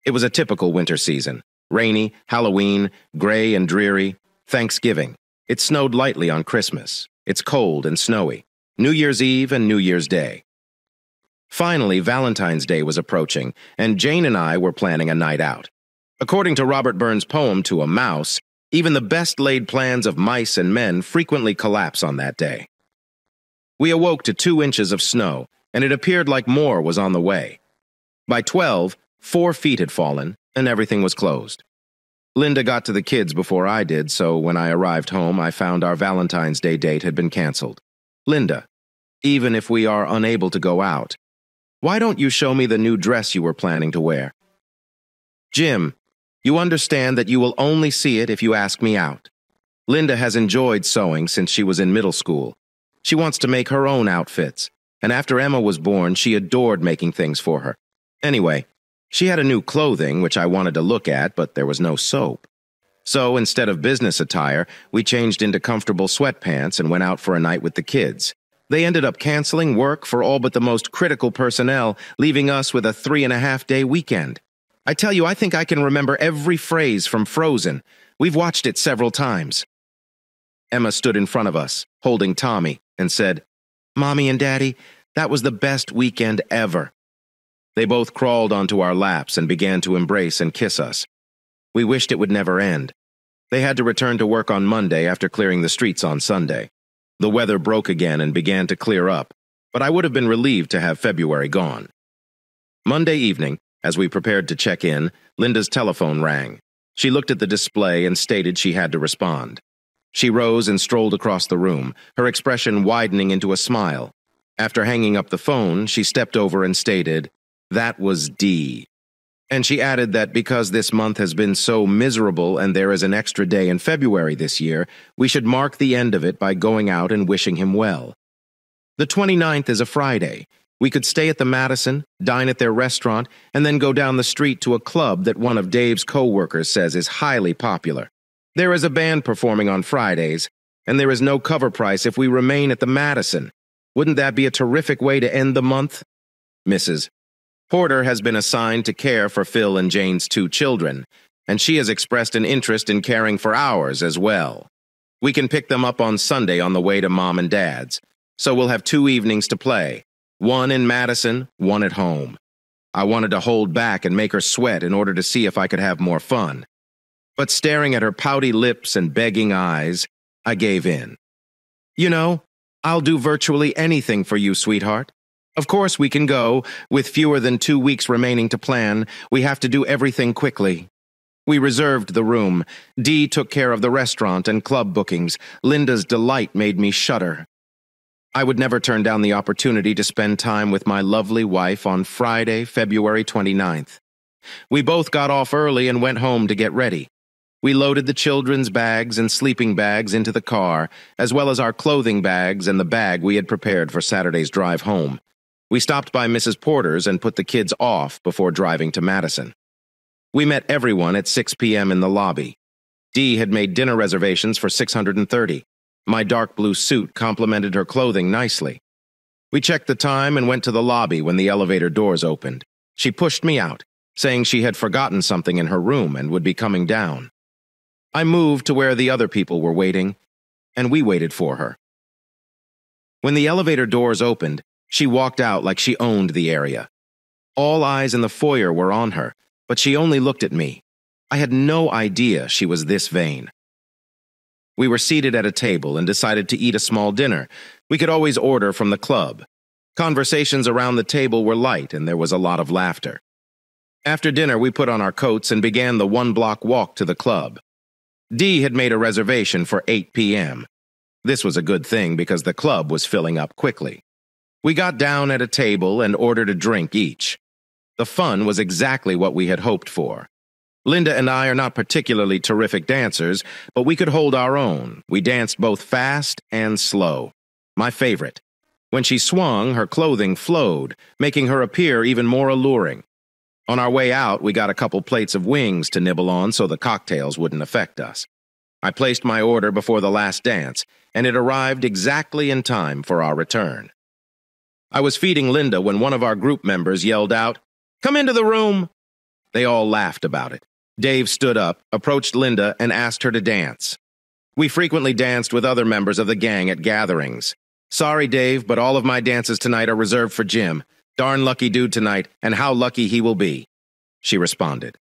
It was a typical winter season. Rainy, Halloween, gray and dreary, Thanksgiving. It snowed lightly on Christmas. It's cold and snowy. New Year's Eve and New Year's Day. Finally, Valentine's Day was approaching, and Jane and I were planning a night out. According to Robert Burns' poem To a Mouse, even the best laid plans of mice and men frequently collapse on that day. We awoke to 2 inches of snow, and it appeared like more was on the way. By 12, 4 feet had fallen, and everything was closed. Linda got to the kids before I did, so when I arrived home, I found our Valentine's Day date had been canceled. Linda, even if we are unable to go out, why don't you show me the new dress you were planning to wear? Jim, you understand that you will only see it if you ask me out. Linda has enjoyed sewing since she was in middle school. She wants to make her own outfits, and after Emma was born, she adored making things for her. Anyway, she had a new clothing, which I wanted to look at, but there was no soap. So instead of business attire, we changed into comfortable sweatpants and went out for a night with the kids. They ended up canceling work for all but the most critical personnel, leaving us with a 3.5-day weekend. I tell you, I think I can remember every phrase from Frozen. We've watched it several times. Emma stood in front of us, holding Tommy, and said, "Mommy and Daddy, that was the best weekend ever." They both crawled onto our laps and began to embrace and kiss us. We wished it would never end. They had to return to work on Monday after clearing the streets on Sunday. The weather broke again and began to clear up, but I would have been relieved to have February gone. Monday evening, as we prepared to check in, Linda's telephone rang. She looked at the display and stated she had to respond. She rose and strolled across the room, her expression widening into a smile. After hanging up the phone, she stepped over and stated, "That was D." And she added that because this month has been so miserable and there is an extra day in February this year, we should mark the end of it by going out and wishing him well. The 29th is a Friday. We could stay at the Madison, dine at their restaurant, and then go down the street to a club that one of Dave's co-workers says is highly popular. There is a band performing on Fridays, and there is no cover price if we remain at the Madison. Wouldn't that be a terrific way to end the month? Mrs. Porter has been assigned to care for Phil and Jane's 2 children, and she has expressed an interest in caring for ours as well. We can pick them up on Sunday on the way to Mom and Dad's, so we'll have 2 evenings to play, one in Madison, one at home. I wanted to hold back and make her sweat in order to see if I could have more fun. But staring at her pouty lips and begging eyes, I gave in. "You know, I'll do virtually anything for you, sweetheart. Of course we can go. With fewer than 2 weeks remaining to plan, we have to do everything quickly." We reserved the room. Dee took care of the restaurant and club bookings. Linda's delight made me shudder. I would never turn down the opportunity to spend time with my lovely wife on Friday, February 29th. We both got off early and went home to get ready. We loaded the children's bags and sleeping bags into the car, as well as our clothing bags and the bag we had prepared for Saturday's drive home. We stopped by Mrs. Porter's and put the kids off before driving to Madison. We met everyone at 6 p.m. in the lobby. Dee had made dinner reservations for 630. My dark blue suit complemented her clothing nicely. We checked the time and went to the lobby when the elevator doors opened. She pushed me out, saying she had forgotten something in her room and would be coming down. I moved to where the other people were waiting, and we waited for her. When the elevator doors opened, she walked out like she owned the area. All eyes in the foyer were on her, but she only looked at me. I had no idea she was this vain. We were seated at a table and decided to eat a small dinner. We could always order from the club. Conversations around the table were light, and there was a lot of laughter. After dinner, we put on our coats and began the 1-block walk to the club. Dee had made a reservation for 8 p.m. This was a good thing because the club was filling up quickly. We got down at a table and ordered a drink each. The fun was exactly what we had hoped for. Linda and I are not particularly terrific dancers, but we could hold our own. We danced both fast and slow. My favorite. When she swung, her clothing flowed, making her appear even more alluring. On our way out, we got a couple plates of wings to nibble on so the cocktails wouldn't affect us. I placed my order before the last dance, and it arrived exactly in time for our return. I was feeding Linda when one of our group members yelled out, "Come into the room!" They all laughed about it. Dave stood up, approached Linda, and asked her to dance. We frequently danced with other members of the gang at gatherings. Sorry, Dave, but all of my dances tonight are reserved for Jim. Darn lucky dude tonight, and how lucky he will be, she responded.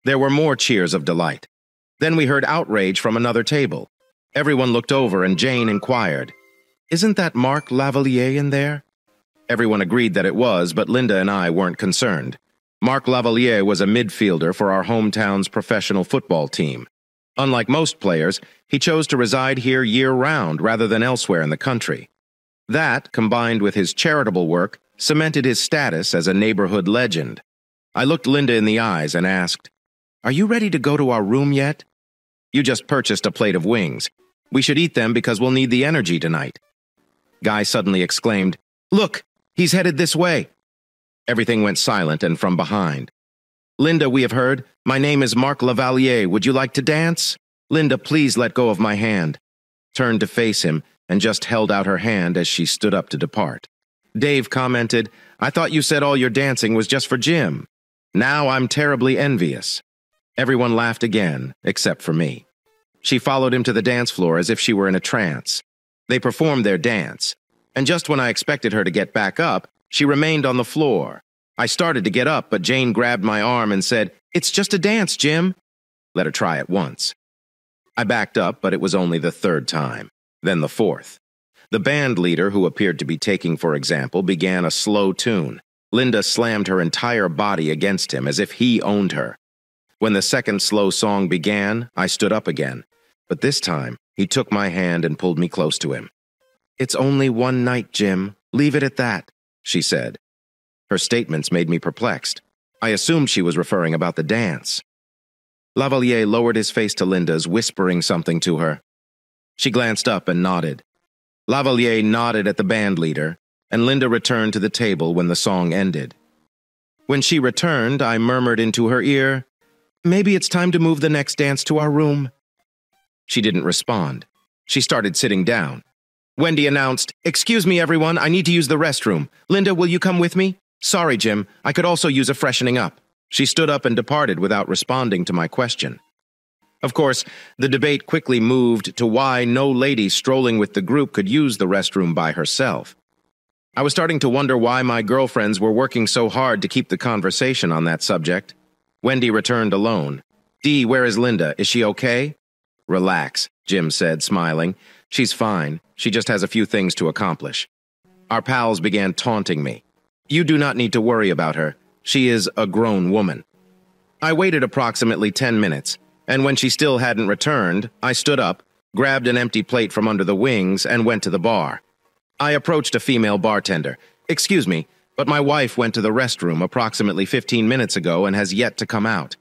There were more cheers of delight. Then we heard outrage from another table. Everyone looked over and Jane inquired, "Isn't that Mark Lavalier in there?" Everyone agreed that it was, but Linda and I weren't concerned. Mark Lavalier was a midfielder for our hometown's professional football team. Unlike most players, he chose to reside here year-round rather than elsewhere in the country. That, combined with his charitable work, cemented his status as a neighborhood legend. I looked Linda in the eyes and asked, "Are you ready to go to our room yet? You just purchased a plate of wings. We should eat them because we'll need the energy tonight." Guy suddenly exclaimed, "Look, he's headed this way." Everything went silent and from behind. "Linda, we have heard. My name is Mark Lavalier. Would you like to dance?" Linda, please let go of my hand. Turned to face him and just held out her hand as she stood up to depart. Dave commented, "I thought you said all your dancing was just for Jim. Now I'm terribly envious." Everyone laughed again, except for me. She followed him to the dance floor as if she were in a trance. They performed their dance, and just when I expected her to get back up, she remained on the floor. I started to get up, but Jane grabbed my arm and said, "It's just a dance, Jim." Let her try it once. I backed up, but it was only the third time, then the fourth. The band leader, who appeared to be taking for example, began a slow tune. Linda slammed her entire body against him as if he owned her. When the second slow song began, I stood up again, but this time he took my hand and pulled me close to him. "It's only one night, Jim. Leave it at that," she said. Her statements made me perplexed. I assumed she was referring about the dance. Lavalier lowered his face to Linda's, whispering something to her. She glanced up and nodded. Lavalier nodded at the band leader, and Linda returned to the table when the song ended. When she returned, I murmured into her ear, "Maybe it's time to move the next dance to our room." She didn't respond. She started sitting down. Wendy announced, "Excuse me, everyone, I need to use the restroom. Linda, will you come with me?" "Sorry, Jim, I could also use a freshening up." She stood up and departed without responding to my question. Of course, the debate quickly moved to why no lady strolling with the group could use the restroom by herself. I was starting to wonder why my girlfriends were working so hard to keep the conversation on that subject. Wendy returned alone. "Dee, where is Linda? Is she okay?" "Relax," Jim said, smiling. "She's fine. She just has a few things to accomplish." Our pals began taunting me. "You do not need to worry about her. She is a grown woman." I waited approximately 10 minutes, and when she still hadn't returned, I stood up, grabbed an empty plate from under the wings, and went to the bar. I approached a female bartender. "Excuse me, but my wife went to the restroom approximately 15 minutes ago and has yet to come out.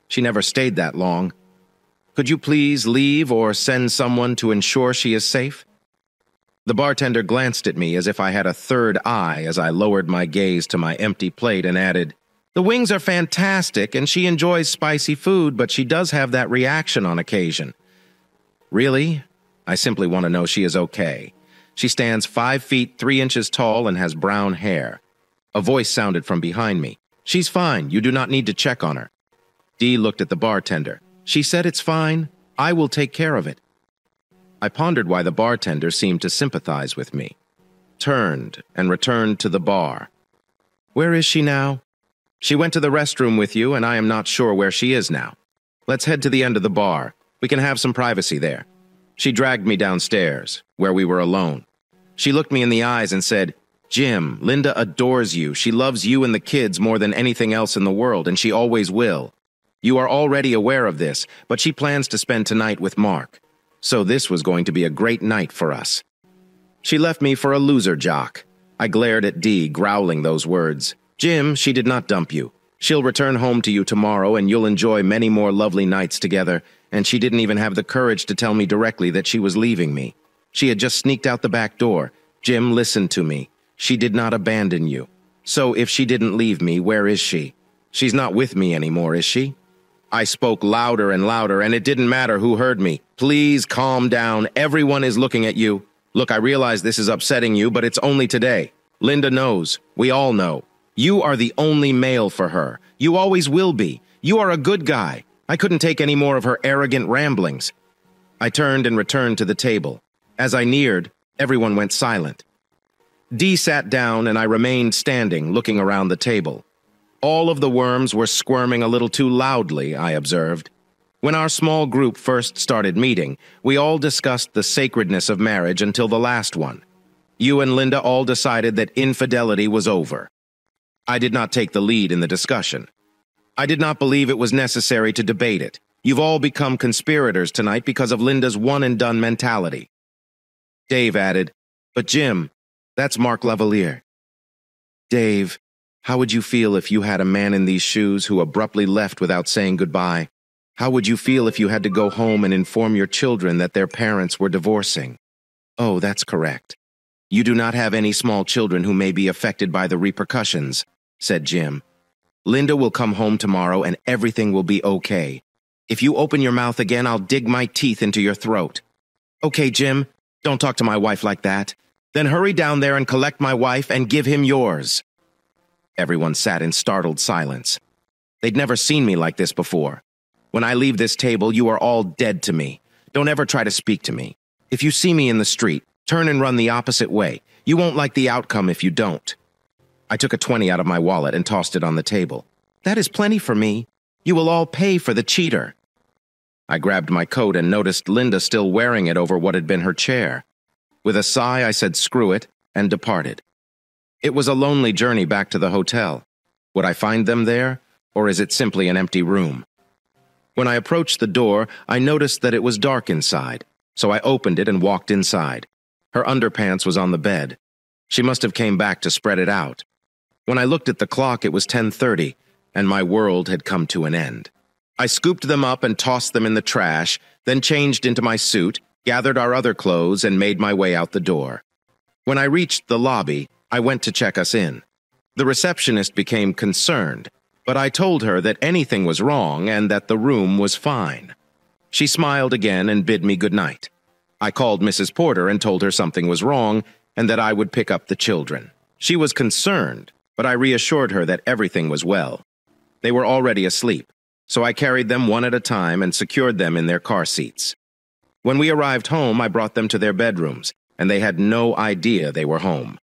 She never stayed that long. Could you please leave or send someone to ensure she is safe?" The bartender glanced at me as if I had a third eye as I lowered my gaze to my empty plate and added, "The wings are fantastic and she enjoys spicy food, but she does have that reaction on occasion." "Really? I simply want to know she is okay. She stands 5 feet 3 inches tall and has brown hair." A voice sounded from behind me. "She's fine. You do not need to check on her." Dee looked at the bartender. "She said it's fine. I will take care of it." I pondered why the bartender seemed to sympathize with me. Turned and returned to the bar. "Where is she now?" "She went to the restroom with you, and I am not sure where she is now. Let's head to the end of the bar. We can have some privacy there." She dragged me downstairs, where we were alone. She looked me in the eyes and said, "Jim, Linda adores you. She loves you and the kids more than anything else in the world, and she always will. You are already aware of this, but she plans to spend tonight with Mark. So this was going to be a great night for us." She left me for a loser jock. I glared at Dee, growling those words. "Jim, she did not dump you. She'll return home to you tomorrow and you'll enjoy many more lovely nights together, and she didn't even have the courage to tell me directly that she was leaving me. She had just sneaked out the back door. Jim, listen to me. She did not abandon you. So if she didn't leave me, where is she? She's not with me anymore, is she?" I spoke louder and louder, and it didn't matter who heard me. "Please calm down. Everyone is looking at you. Look, I realize this is upsetting you, but it's only today. Linda knows. We all know. You are the only male for her. You always will be. You are a good guy. I couldn't take any more of her arrogant ramblings. I turned and returned to the table. As I neared, everyone went silent. Dee sat down and I remained standing, looking around the table. All of the worms were squirming a little too loudly, I observed. When our small group first started meeting, we all discussed the sacredness of marriage until the last one. You and Linda all decided that infidelity was over. I did not take the lead in the discussion. I did not believe it was necessary to debate it. You've all become conspirators tonight because of Linda's one-and-done mentality. Dave added, "But Jim, that's Mark Lavalier." Dave, how would you feel if you had a man in these shoes who abruptly left without saying goodbye? How would you feel if you had to go home and inform your children that their parents were divorcing? Oh, that's correct. You do not have any small children who may be affected by the repercussions, said Jim. Linda will come home tomorrow and everything will be okay. If you open your mouth again, I'll dig my teeth into your throat. Okay, Jim, don't talk to my wife like that. Then hurry down there and collect my wife and give him yours. Everyone sat in startled silence. They'd never seen me like this before. When I leave this table, you are all dead to me. Don't ever try to speak to me. If you see me in the street, turn and run the opposite way. You won't like the outcome if you don't. I took a 20 out of my wallet and tossed it on the table. That is plenty for me. You will all pay for the cheater. I grabbed my coat and noticed Linda still wearing it over what had been her chair. With a sigh, I said screw it and departed. It was a lonely journey back to the hotel. Would I find them there, or is it simply an empty room? When I approached the door, I noticed that it was dark inside, so I opened it and walked inside. Her underpants was on the bed. She must have came back to spread it out. When I looked at the clock, it was 10:30, and my world had come to an end. I scooped them up and tossed them in the trash, then changed into my suit, gathered our other clothes, and made my way out the door. When I reached the lobby, I went to check us in. The receptionist became concerned, but I told her that anything was wrong and that the room was fine. She smiled again and bid me good night. I called Mrs. Porter and told her something was wrong and that I would pick up the children. She was concerned, but I reassured her that everything was well. They were already asleep, so I carried them one at a time and secured them in their car seats. When we arrived home, I brought them to their bedrooms, and they had no idea they were home.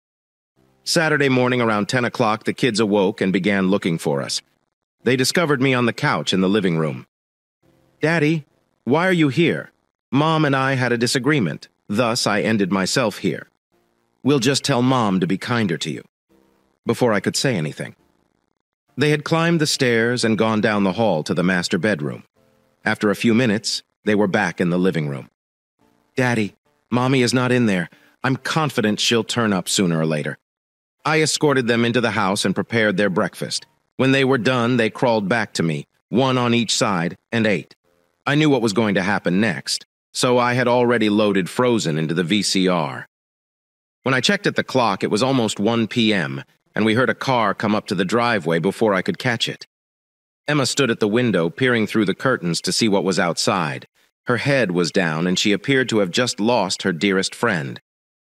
Saturday morning around 10 o'clock, the kids awoke and began looking for us. They discovered me on the couch in the living room. "Daddy, why are you here? Mom and I had a disagreement. Thus, I ended myself here. We'll just tell Mom to be kinder to you." Before I could say anything. They had climbed the stairs and gone down the hall to the master bedroom. After a few minutes, they were back in the living room. "Daddy, Mommy is not in there. I'm confident she'll turn up sooner or later." I escorted them into the house and prepared their breakfast. When they were done, they crawled back to me, one on each side, and ate. I knew what was going to happen next, so I had already loaded Frozen into the VCR. When I checked at the clock, it was almost 1 p.m., and we heard a car come up to the driveway before I could catch it. Emma stood at the window, peering through the curtains to see what was outside. Her head was down, and she appeared to have just lost her dearest friend.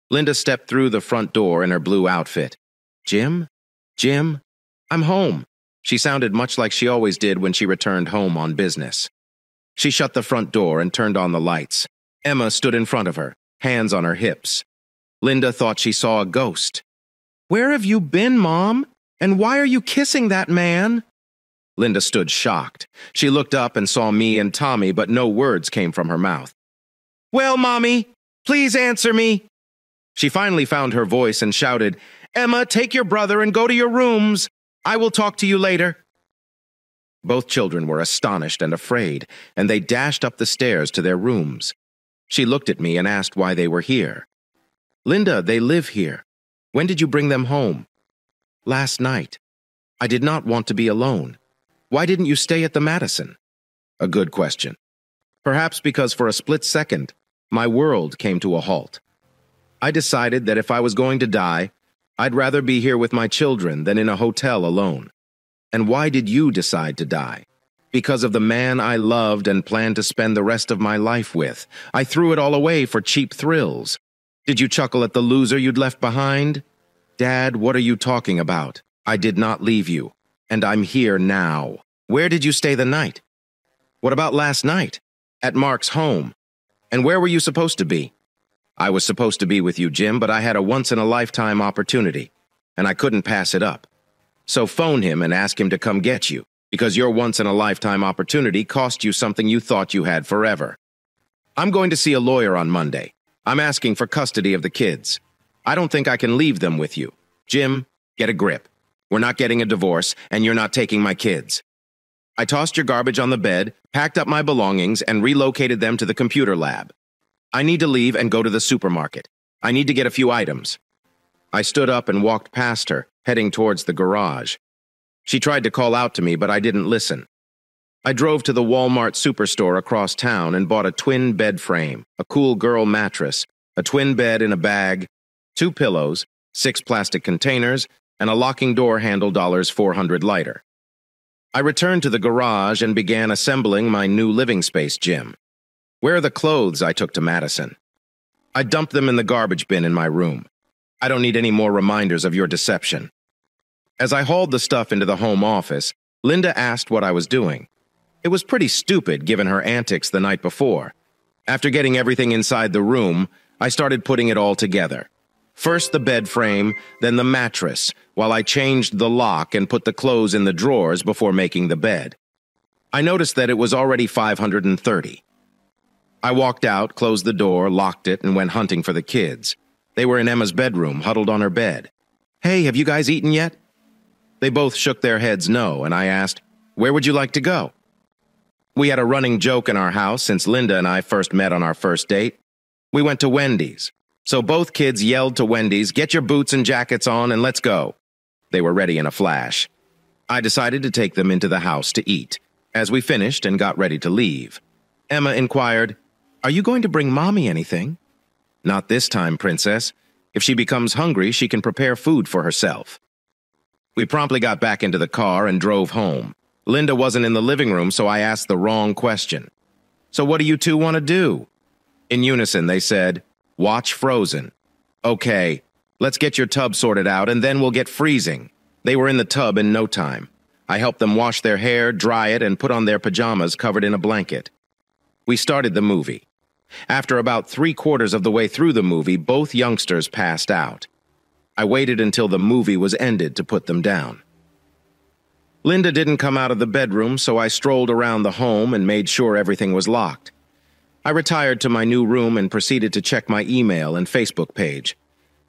Linda stepped through the front door in her blue outfit. "Jim? Jim? I'm home." She sounded much like she always did when she returned home on business. She shut the front door and turned on the lights. Emma stood in front of her, hands on her hips. Linda thought she saw a ghost. "Where have you been, Mom? And why are you kissing that man?" Linda stood shocked. She looked up and saw me and Tommy, but no words came from her mouth. "Well, Mommy, please answer me." She finally found her voice and shouted, "Emma, take your brother and go to your rooms. I will talk to you later." Both children were astonished and afraid, and they dashed up the stairs to their rooms. She looked at me and asked why they were here. "Linda, they live here. When did you bring them home?" "Last night. I did not want to be alone. Why didn't you stay at the Madison?" A good question. Perhaps because for a split second, my world came to a halt. I decided that if I was going to die, I'd rather be here with my children than in a hotel alone. And why did you decide to die? Because of the man I loved and planned to spend the rest of my life with. I threw it all away for cheap thrills. Did you chuckle at the loser you'd left behind? Dad, what are you talking about? I did not leave you, and I'm here now. Where did you stay the night? What about last night? At Mark's home. And where were you supposed to be? I was supposed to be with you, Jim, but I had a once-in-a-lifetime opportunity, and I couldn't pass it up. So phone him and ask him to come get you, because your once-in-a-lifetime opportunity cost you something you thought you had forever. I'm going to see a lawyer on Monday. I'm asking for custody of the kids. I don't think I can leave them with you. Jim, get a grip. We're not getting a divorce, and you're not taking my kids. I tossed your garbage on the bed, packed up my belongings, and relocated them to the computer lab. I need to leave and go to the supermarket. I need to get a few items. I stood up and walked past her, heading towards the garage. She tried to call out to me, but I didn't listen. I drove to the Walmart superstore across town and bought a twin bed frame, a cool girl mattress, a twin bed in a bag, 2 pillows, 6 plastic containers, and a locking door handle $400 lighter. I returned to the garage and began assembling my new living space gym. Where are the clothes I took to Madison? I dumped them in the garbage bin in my room. I don't need any more reminders of your deception. As I hauled the stuff into the home office, Linda asked what I was doing. It was pretty stupid given her antics the night before. After getting everything inside the room, I started putting it all together. First the bed frame, then the mattress, while I changed the lock and put the clothes in the drawers before making the bed. I noticed that it was already 530. I walked out, closed the door, locked it, and went hunting for the kids. They were in Emma's bedroom, huddled on her bed. "Hey, have you guys eaten yet?" They both shook their heads no, and I asked, "Where would you like to go?" We had a running joke in our house since Linda and I first met on our first date. We went to Wendy's. So both kids yelled to Wendy's, "Get your boots and jackets on and let's go." They were ready in a flash. I decided to take them into the house to eat. As we finished and got ready to leave, Emma inquired, "Are you going to bring Mommy anything?" "Not this time, Princess. If she becomes hungry, she can prepare food for herself." We promptly got back into the car and drove home. Linda wasn't in the living room, so I asked the wrong question. "So what do you two want to do?" In unison, they said, "Watch Frozen." "Okay, let's get your tub sorted out and then we'll get freezing." They were in the tub in no time. I helped them wash their hair, dry it, and put on their pajamas covered in a blanket. We started the movie. After about 3/4 of the way through the movie, both youngsters passed out. I waited until the movie was ended to put them down. Linda didn't come out of the bedroom, so I strolled around the home and made sure everything was locked. I retired to my new room and proceeded to check my email and Facebook page.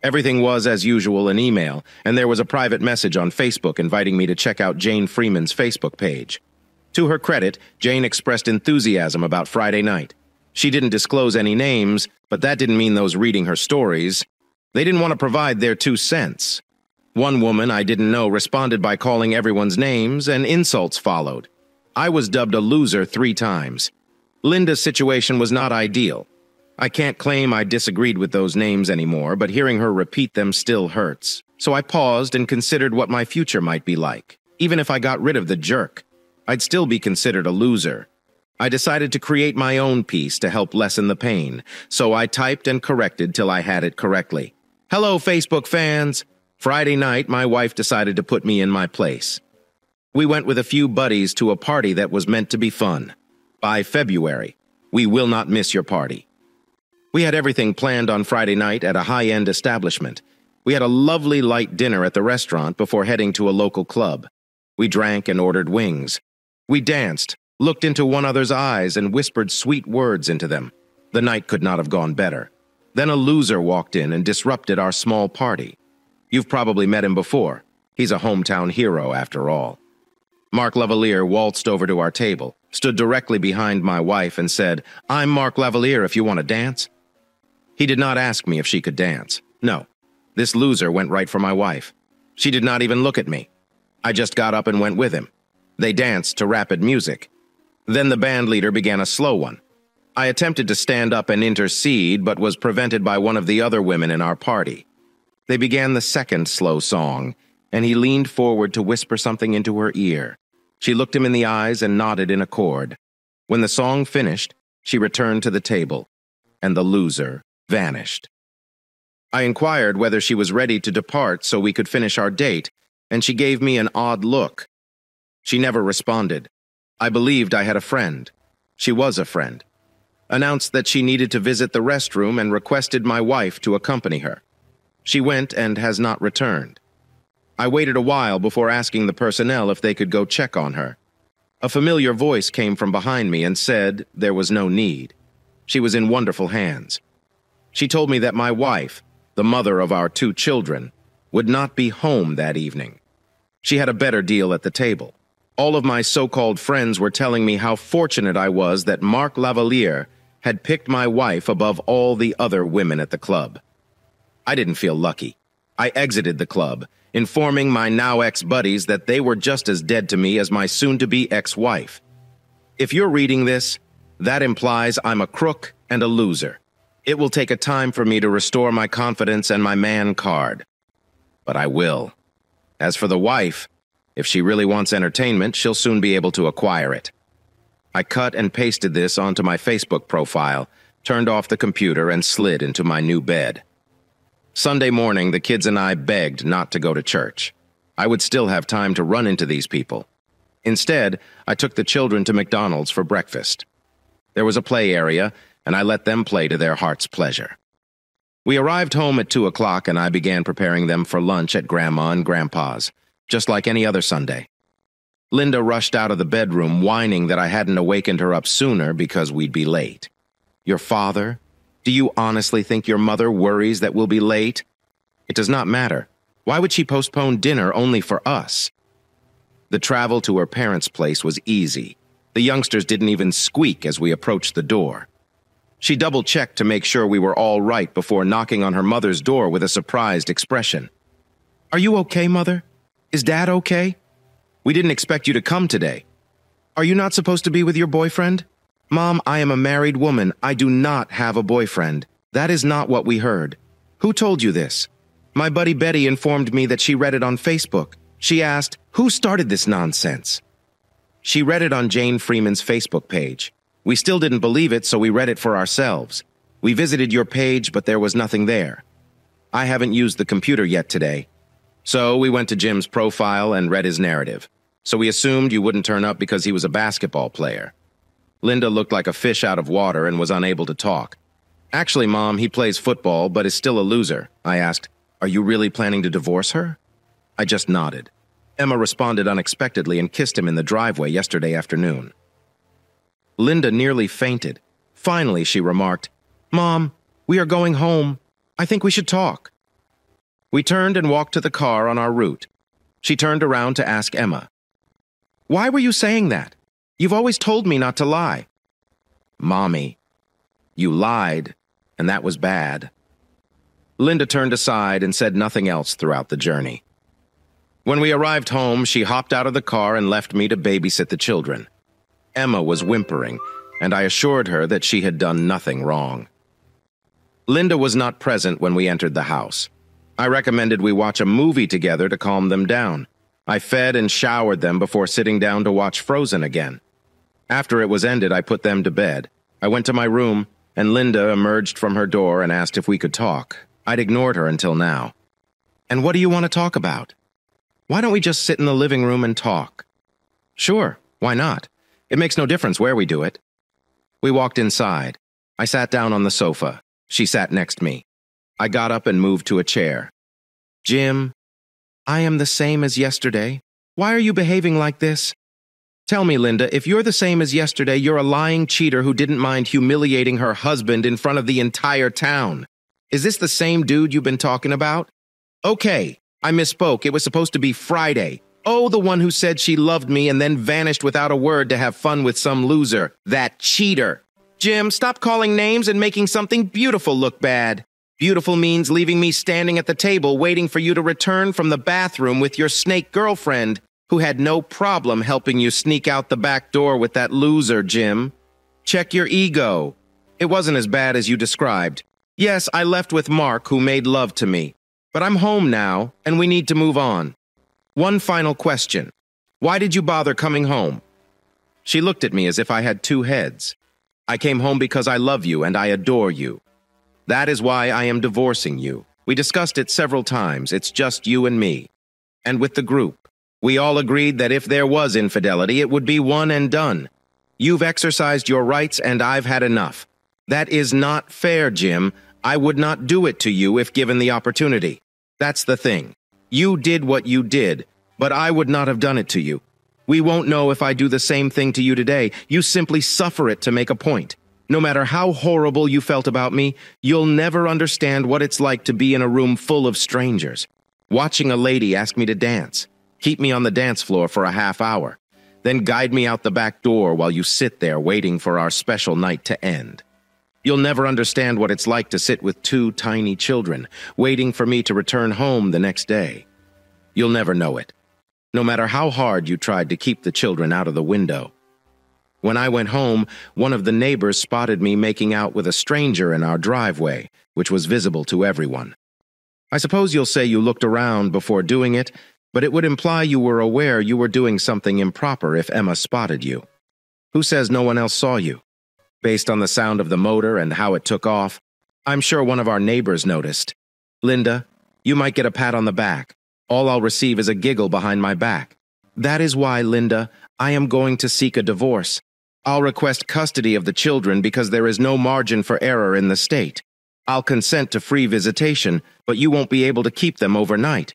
Everything was, as usual, an email, and there was a private message on Facebook inviting me to check out Jane Freeman's Facebook page. To her credit, Jane expressed enthusiasm about Friday night. She didn't disclose any names, but that didn't mean those reading her stories. They didn't want to provide their 2 cents. One woman I didn't know responded by calling everyone's names, and insults followed. I was dubbed a loser 3 times. Linda's situation was not ideal. I can't claim I disagreed with those names anymore, but hearing her repeat them still hurts. So I paused and considered what my future might be like. Even if I got rid of the jerk, I'd still be considered a loser. I decided to create my own piece to help lessen the pain, so I typed and corrected till I had it correctly. "Hello, Facebook fans!" Friday night, my wife decided to put me in my place. We went with a few buddies to a party that was meant to be fun. By February, we will not miss your party. We had everything planned on Friday night at a high-end establishment. We had a lovely light dinner at the restaurant before heading to a local club. We drank and ordered wings. We danced, looked into one another's eyes, and whispered sweet words into them. The night could not have gone better. Then a loser walked in and disrupted our small party. You've probably met him before. He's a hometown hero, after all. Mark Lavalier waltzed over to our table, stood directly behind my wife, and said, "I'm Mark Lavalier if you want to dance." He did not ask me if she could dance. No, this loser went right for my wife. She did not even look at me. I just got up and went with him. They danced to rapid music. Then the band leader began a slow one. I attempted to stand up and intercede, but was prevented by one of the other women in our party. They began the second slow song, and he leaned forward to whisper something into her ear. She looked him in the eyes and nodded in accord. When the song finished, she returned to the table, and the loser vanished. I inquired whether she was ready to depart so we could finish our date, and she gave me an odd look. She never responded. I believed I had a friend. She was a friend. Announced that she needed to visit the restroom and requested my wife to accompany her. She went and has not returned. I waited a while before asking the personnel if they could go check on her. A familiar voice came from behind me and said there was no need. She was in wonderful hands. She told me that my wife, the mother of our 2 children, would not be home that evening. She had a better deal at the table. All of my so-called friends were telling me how fortunate I was that Marc Lavalier had picked my wife above all the other women at the club. I didn't feel lucky. I exited the club, informing my now ex-buddies that they were just as dead to me as my soon-to-be ex-wife. If you're reading this, that implies I'm a crook and a loser. It will take a time for me to restore my confidence and my man card. But I will. As for the wife, if she really wants entertainment, she'll soon be able to acquire it. I cut and pasted this onto my Facebook profile, turned off the computer, and slid into my new bed. Sunday morning, the kids and I begged not to go to church. I would still have time to run into these people. Instead, I took the children to McDonald's for breakfast. There was a play area, and I let them play to their heart's pleasure. We arrived home at 2 o'clock, and I began preparing them for lunch at Grandma and Grandpa's, just like any other Sunday. Linda rushed out of the bedroom, whining that I hadn't awakened her up sooner because we'd be late. Your father? Do you honestly think your mother worries that we'll be late? It does not matter. Why would she postpone dinner only for us? The travel to her parents' place was easy. The youngsters didn't even squeak as we approached the door. She double-checked to make sure we were all right before knocking on her mother's door with a surprised expression. Are you okay, Mother? Is Dad okay? We didn't expect you to come today. Are you not supposed to be with your boyfriend? Mom, I am a married woman. I do not have a boyfriend. That is not what we heard. Who told you this? My buddy Betty informed me that she read it on Facebook. She asked, who started this nonsense? She read it on Jane Freeman's Facebook page. We still didn't believe it, so we read it for ourselves. We visited your page, but there was nothing there. I haven't used the computer yet today. So we went to Jim's profile and read his narrative. So we assumed you wouldn't turn up because he was a basketball player. Linda looked like a fish out of water and was unable to talk. Actually, Mom, he plays football but is still a loser. I asked, are you really planning to divorce her? I just nodded. Emma responded unexpectedly and kissed him in the driveway yesterday afternoon. Linda nearly fainted. Finally, she remarked, Mom, we are going home. I think we should talk. We turned and walked to the car on our route. She turned around to ask Emma, why were you saying that? You've always told me not to lie. Mommy, you lied, and that was bad. Linda turned aside and said nothing else throughout the journey. When we arrived home, she hopped out of the car and left me to babysit the children. Emma was whimpering, and I assured her that she had done nothing wrong. Linda was not present when we entered the house. I recommended we watch a movie together to calm them down. I fed and showered them before sitting down to watch Frozen again. After it was ended, I put them to bed. I went to my room, and Linda emerged from her door and asked if we could talk. I'd ignored her until now. And what do you want to talk about? Why don't we just sit in the living room and talk? Sure, why not? It makes no difference where we do it. We walked inside. I sat down on the sofa. She sat next to me. I got up and moved to a chair. Jim, I am the same as yesterday. Why are you behaving like this? Tell me, Linda, if you're the same as yesterday, you're a lying cheater who didn't mind humiliating her husband in front of the entire town. Is this the same dude you've been talking about? Okay, I misspoke. It was supposed to be Friday. Oh, the one who said she loved me and then vanished without a word to have fun with some loser. That cheater. Jim, stop calling names and making something beautiful look bad. Beautiful means leaving me standing at the table waiting for you to return from the bathroom with your snake girlfriend, who had no problem helping you sneak out the back door with that loser, Jim. Check your ego. It wasn't as bad as you described. Yes, I left with Mark, who made love to me. But I'm home now, and we need to move on. One final question. Why did you bother coming home? She looked at me as if I had 2 heads. I came home because I love you and I adore you. That is why I am divorcing you. We discussed it several times. It's just you and me. and with the group. We all agreed that if there was infidelity, it would be one and done. You've exercised your rights, and I've had enough. That is not fair, Jim. I would not do it to you if given the opportunity. That's the thing. You did what you did, but I would not have done it to you. We won't know if I do the same thing to you today. You simply suffer it to make a point. No matter how horrible you felt about me, you'll never understand what it's like to be in a room full of strangers. Watching a lady ask me to dance, keep me on the dance floor for a half hour, then guide me out the back door while you sit there waiting for our special night to end. You'll never understand what it's like to sit with two tiny children, waiting for me to return home the next day. You'll never know it, no matter how hard you tried to keep the children out of the window. When I went home, one of the neighbors spotted me making out with a stranger in our driveway, which was visible to everyone. I suppose you'll say you looked around before doing it, but it would imply you were aware you were doing something improper if Emma spotted you. Who says no one else saw you? Based on the sound of the motor and how it took off, I'm sure one of our neighbors noticed. Linda, you might get a pat on the back. All I'll receive is a giggle behind my back. That is why, Linda, I am going to seek a divorce. I'll request custody of the children because there is no margin for error in the state. I'll consent to free visitation, but you won't be able to keep them overnight.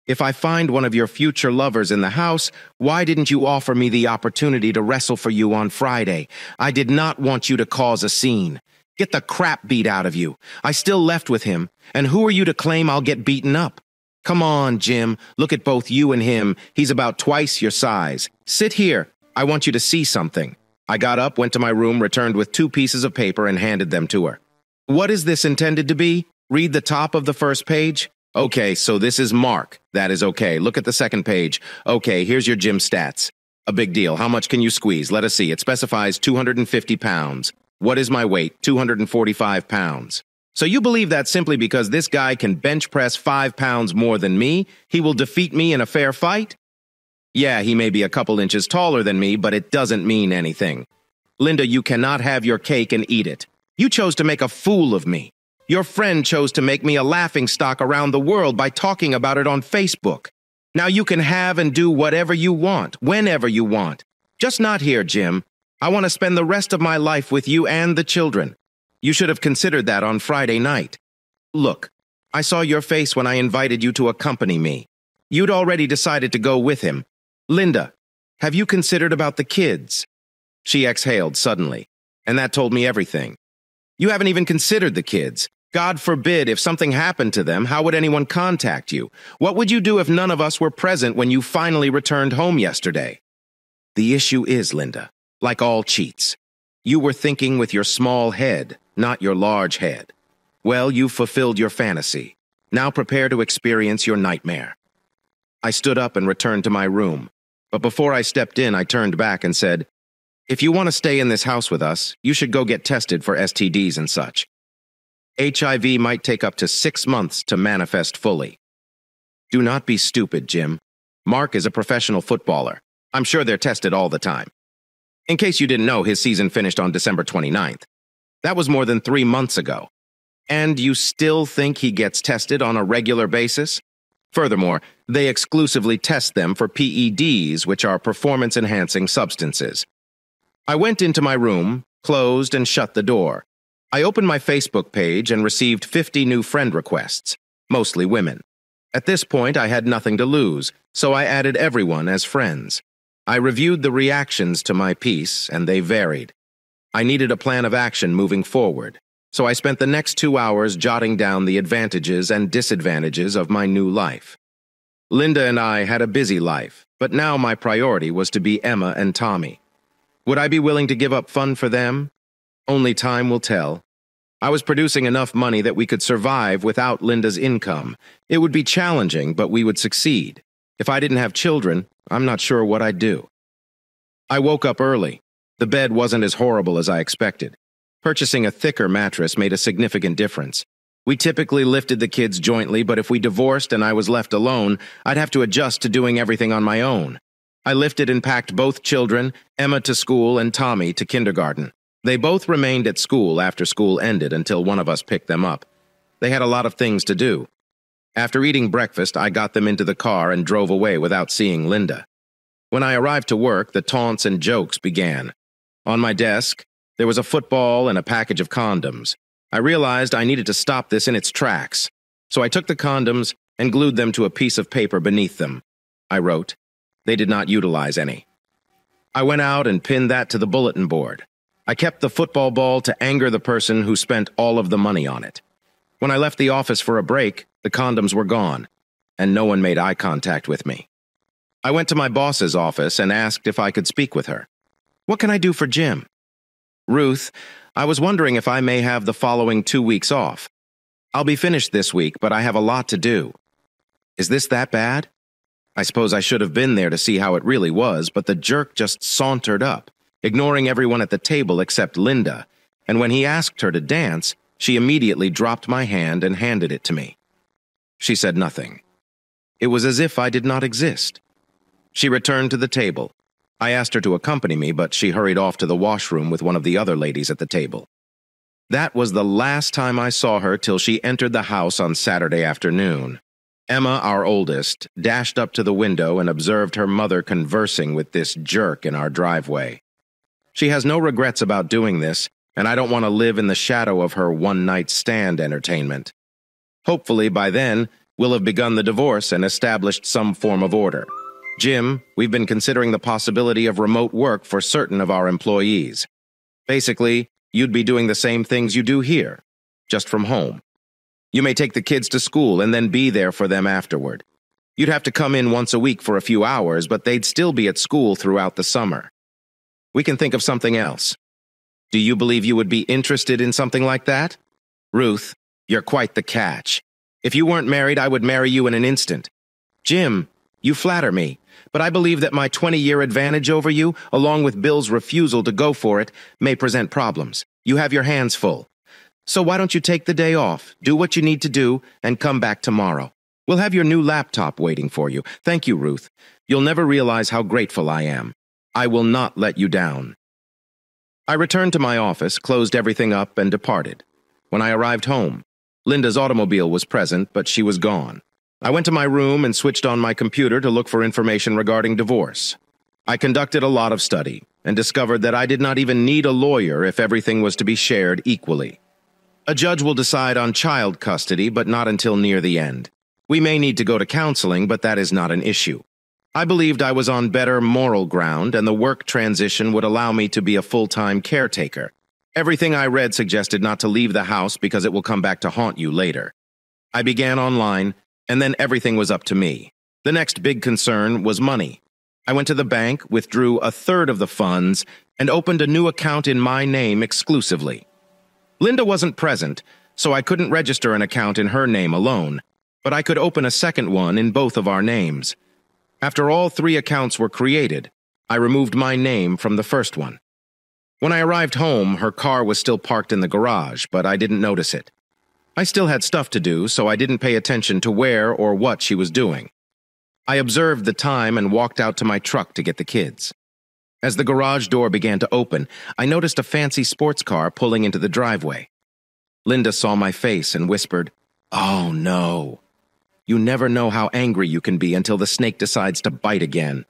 If I find one of your future lovers in the house, why didn't you offer me the opportunity to wrestle for you on Friday? I did not want you to cause a scene. Get the crap beat out of you. I still left with him, and who are you to claim I'll get beaten up? Come on, Jim. Look at both you and him. He's about twice your size. Sit here. I want you to see something. I got up, went to my room, returned with 2 pieces of paper, and handed them to her. What is this intended to be? Read the top of the first page. Okay, so this is Mark. That is okay. Look at the second page. Okay, here's your gym stats. A big deal. How much can you squeeze? Let us see. It specifies 250 pounds. What is my weight? 245 pounds. So you believe that simply because this guy can bench press 5 pounds more than me, he will defeat me in a fair fight? Yeah, he may be a couple inches taller than me, but it doesn't mean anything. Linda, you cannot have your cake and eat it. You chose to make a fool of me. Your friend chose to make me a laughingstock around the world by talking about it on Facebook. Now you can have and do whatever you want, whenever you want. Just not here, Jim. I want to spend the rest of my life with you and the children. You should have considered that on Friday night. Look, I saw your face when I invited you to accompany me. You'd already decided to go with him. Linda, have you considered about the kids? She exhaled suddenly, and that told me everything. You haven't even considered the kids. God forbid, if something happened to them, how would anyone contact you? What would you do if none of us were present when you finally returned home yesterday? The issue is, Linda, like all cheats, you were thinking with your small head, not your large head. Well, you've fulfilled your fantasy. Now prepare to experience your nightmare. I stood up and returned to my room, but before I stepped in, I turned back and said, if you want to stay in this house with us, you should go get tested for STDs and such. HIV might take up to 6 months to manifest fully. Do not be stupid, Jim. Mark is a professional footballer. I'm sure they're tested all the time. In case you didn't know, his season finished on December 29th. That was more than 3 months ago. And you still think he gets tested on a regular basis? Furthermore, they exclusively test them for PEDs, which are performance-enhancing substances. I went into my room, closed, and shut the door. I opened my Facebook page and received 50 new friend requests, mostly women. At this point, I had nothing to lose, so I added everyone as friends. I reviewed the reactions to my piece, and they varied. I needed a plan of action moving forward, so I spent the next 2 hours jotting down the advantages and disadvantages of my new life. Linda and I had a busy life, but now my priority was to be Emma and Tommy. Would I be willing to give up fun for them? Only time will tell. I was producing enough money that we could survive without Linda's income. It would be challenging, but we would succeed. If I didn't have children, I'm not sure what I'd do. I woke up early. The bed wasn't as horrible as I expected. Purchasing a thicker mattress made a significant difference. We typically lifted the kids jointly, but if we divorced and I was left alone, I'd have to adjust to doing everything on my own. I lifted and packed both children, Emma to school and Tommy to kindergarten. They both remained at school after school ended until one of us picked them up. They had a lot of things to do. After eating breakfast, I got them into the car and drove away without seeing Linda. When I arrived to work, the taunts and jokes began. On my desk, there was a football and a package of condoms. I realized I needed to stop this in its tracks, so I took the condoms and glued them to a piece of paper beneath them. I wrote, "They did not utilize any." I went out and pinned that to the bulletin board. I kept the football ball to anger the person who spent all of the money on it. When I left the office for a break, the condoms were gone, and no one made eye contact with me. I went to my boss's office and asked if I could speak with her. "What can I do for Jim?" "Ruth, I was wondering if I may have the following 2 weeks off. I'll be finished this week, but I have a lot to do." "Is this that bad?" I suppose I should have been there to see how it really was, but the jerk just sauntered up, ignoring everyone at the table except Linda, and when he asked her to dance, she immediately dropped my hand and handed it to me. She said nothing. It was as if I did not exist. She returned to the table. I asked her to accompany me, but she hurried off to the washroom with one of the other ladies at the table. That was the last time I saw her till she entered the house on Saturday afternoon. Emma, our oldest, dashed up to the window and observed her mother conversing with this jerk in our driveway. She has no regrets about doing this, and I don't want to live in the shadow of her one-night stand entertainment. Hopefully, by then, we'll have begun the divorce and established some form of order. Jim, we've been considering the possibility of remote work for certain of our employees. Basically, you'd be doing the same things you do here, just from home. You may take the kids to school and then be there for them afterward. You'd have to come in once a week for a few hours, but they'd still be at school throughout the summer. We can think of something else. Do you believe you would be interested in something like that? Ruth, you're quite the catch. If you weren't married, I would marry you in an instant. Jim, you flatter me, but I believe that my 20-year advantage over you, along with Bill's refusal to go for it, may present problems. You have your hands full. So why don't you take the day off, do what you need to do, and come back tomorrow? We'll have your new laptop waiting for you. Thank you, Ruth. You'll never realize how grateful I am. I will not let you down. I returned to my office, closed everything up, and departed. When I arrived home, Linda's automobile was present, but she was gone. I went to my room and switched on my computer to look for information regarding divorce. I conducted a lot of study and discovered that I did not even need a lawyer if everything was to be shared equally. A judge will decide on child custody, but not until near the end. We may need to go to counseling, but that is not an issue. I believed I was on better moral ground, and the work transition would allow me to be a full-time caretaker. Everything I read suggested not to leave the house because it will come back to haunt you later. I began online, and then everything was up to me. The next big concern was money. I went to the bank, withdrew a third of the funds, and opened a new account in my name exclusively. Linda wasn't present, so I couldn't register an account in her name alone, but I could open a second one in both of our names. After all 3 accounts were created, I removed my name from the first one. When I arrived home, her car was still parked in the garage, but I didn't notice it. I still had stuff to do, so I didn't pay attention to where or what she was doing. I observed the time and walked out to my truck to get the kids. As the garage door began to open, I noticed a fancy sports car pulling into the driveway. Linda saw my face and whispered, "Oh no. You never know how angry you can be until the snake decides to bite again."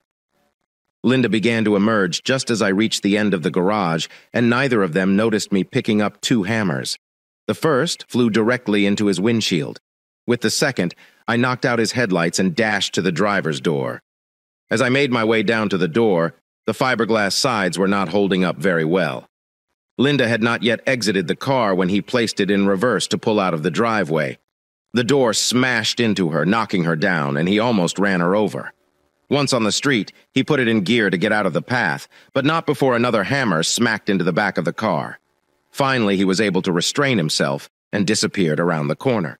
Linda began to emerge just as I reached the end of the garage, and neither of them noticed me picking up 2 hammers. The first flew directly into his windshield. With the second, I knocked out his headlights and dashed to the driver's door. As I made my way down to the door, the fiberglass sides were not holding up very well. Linda had not yet exited the car when he placed it in reverse to pull out of the driveway. The door smashed into her, knocking her down, and he almost ran her over. Once on the street, he put it in gear to get out of the path, but not before another hammer smacked into the back of the car. Finally, he was able to restrain himself and disappeared around the corner.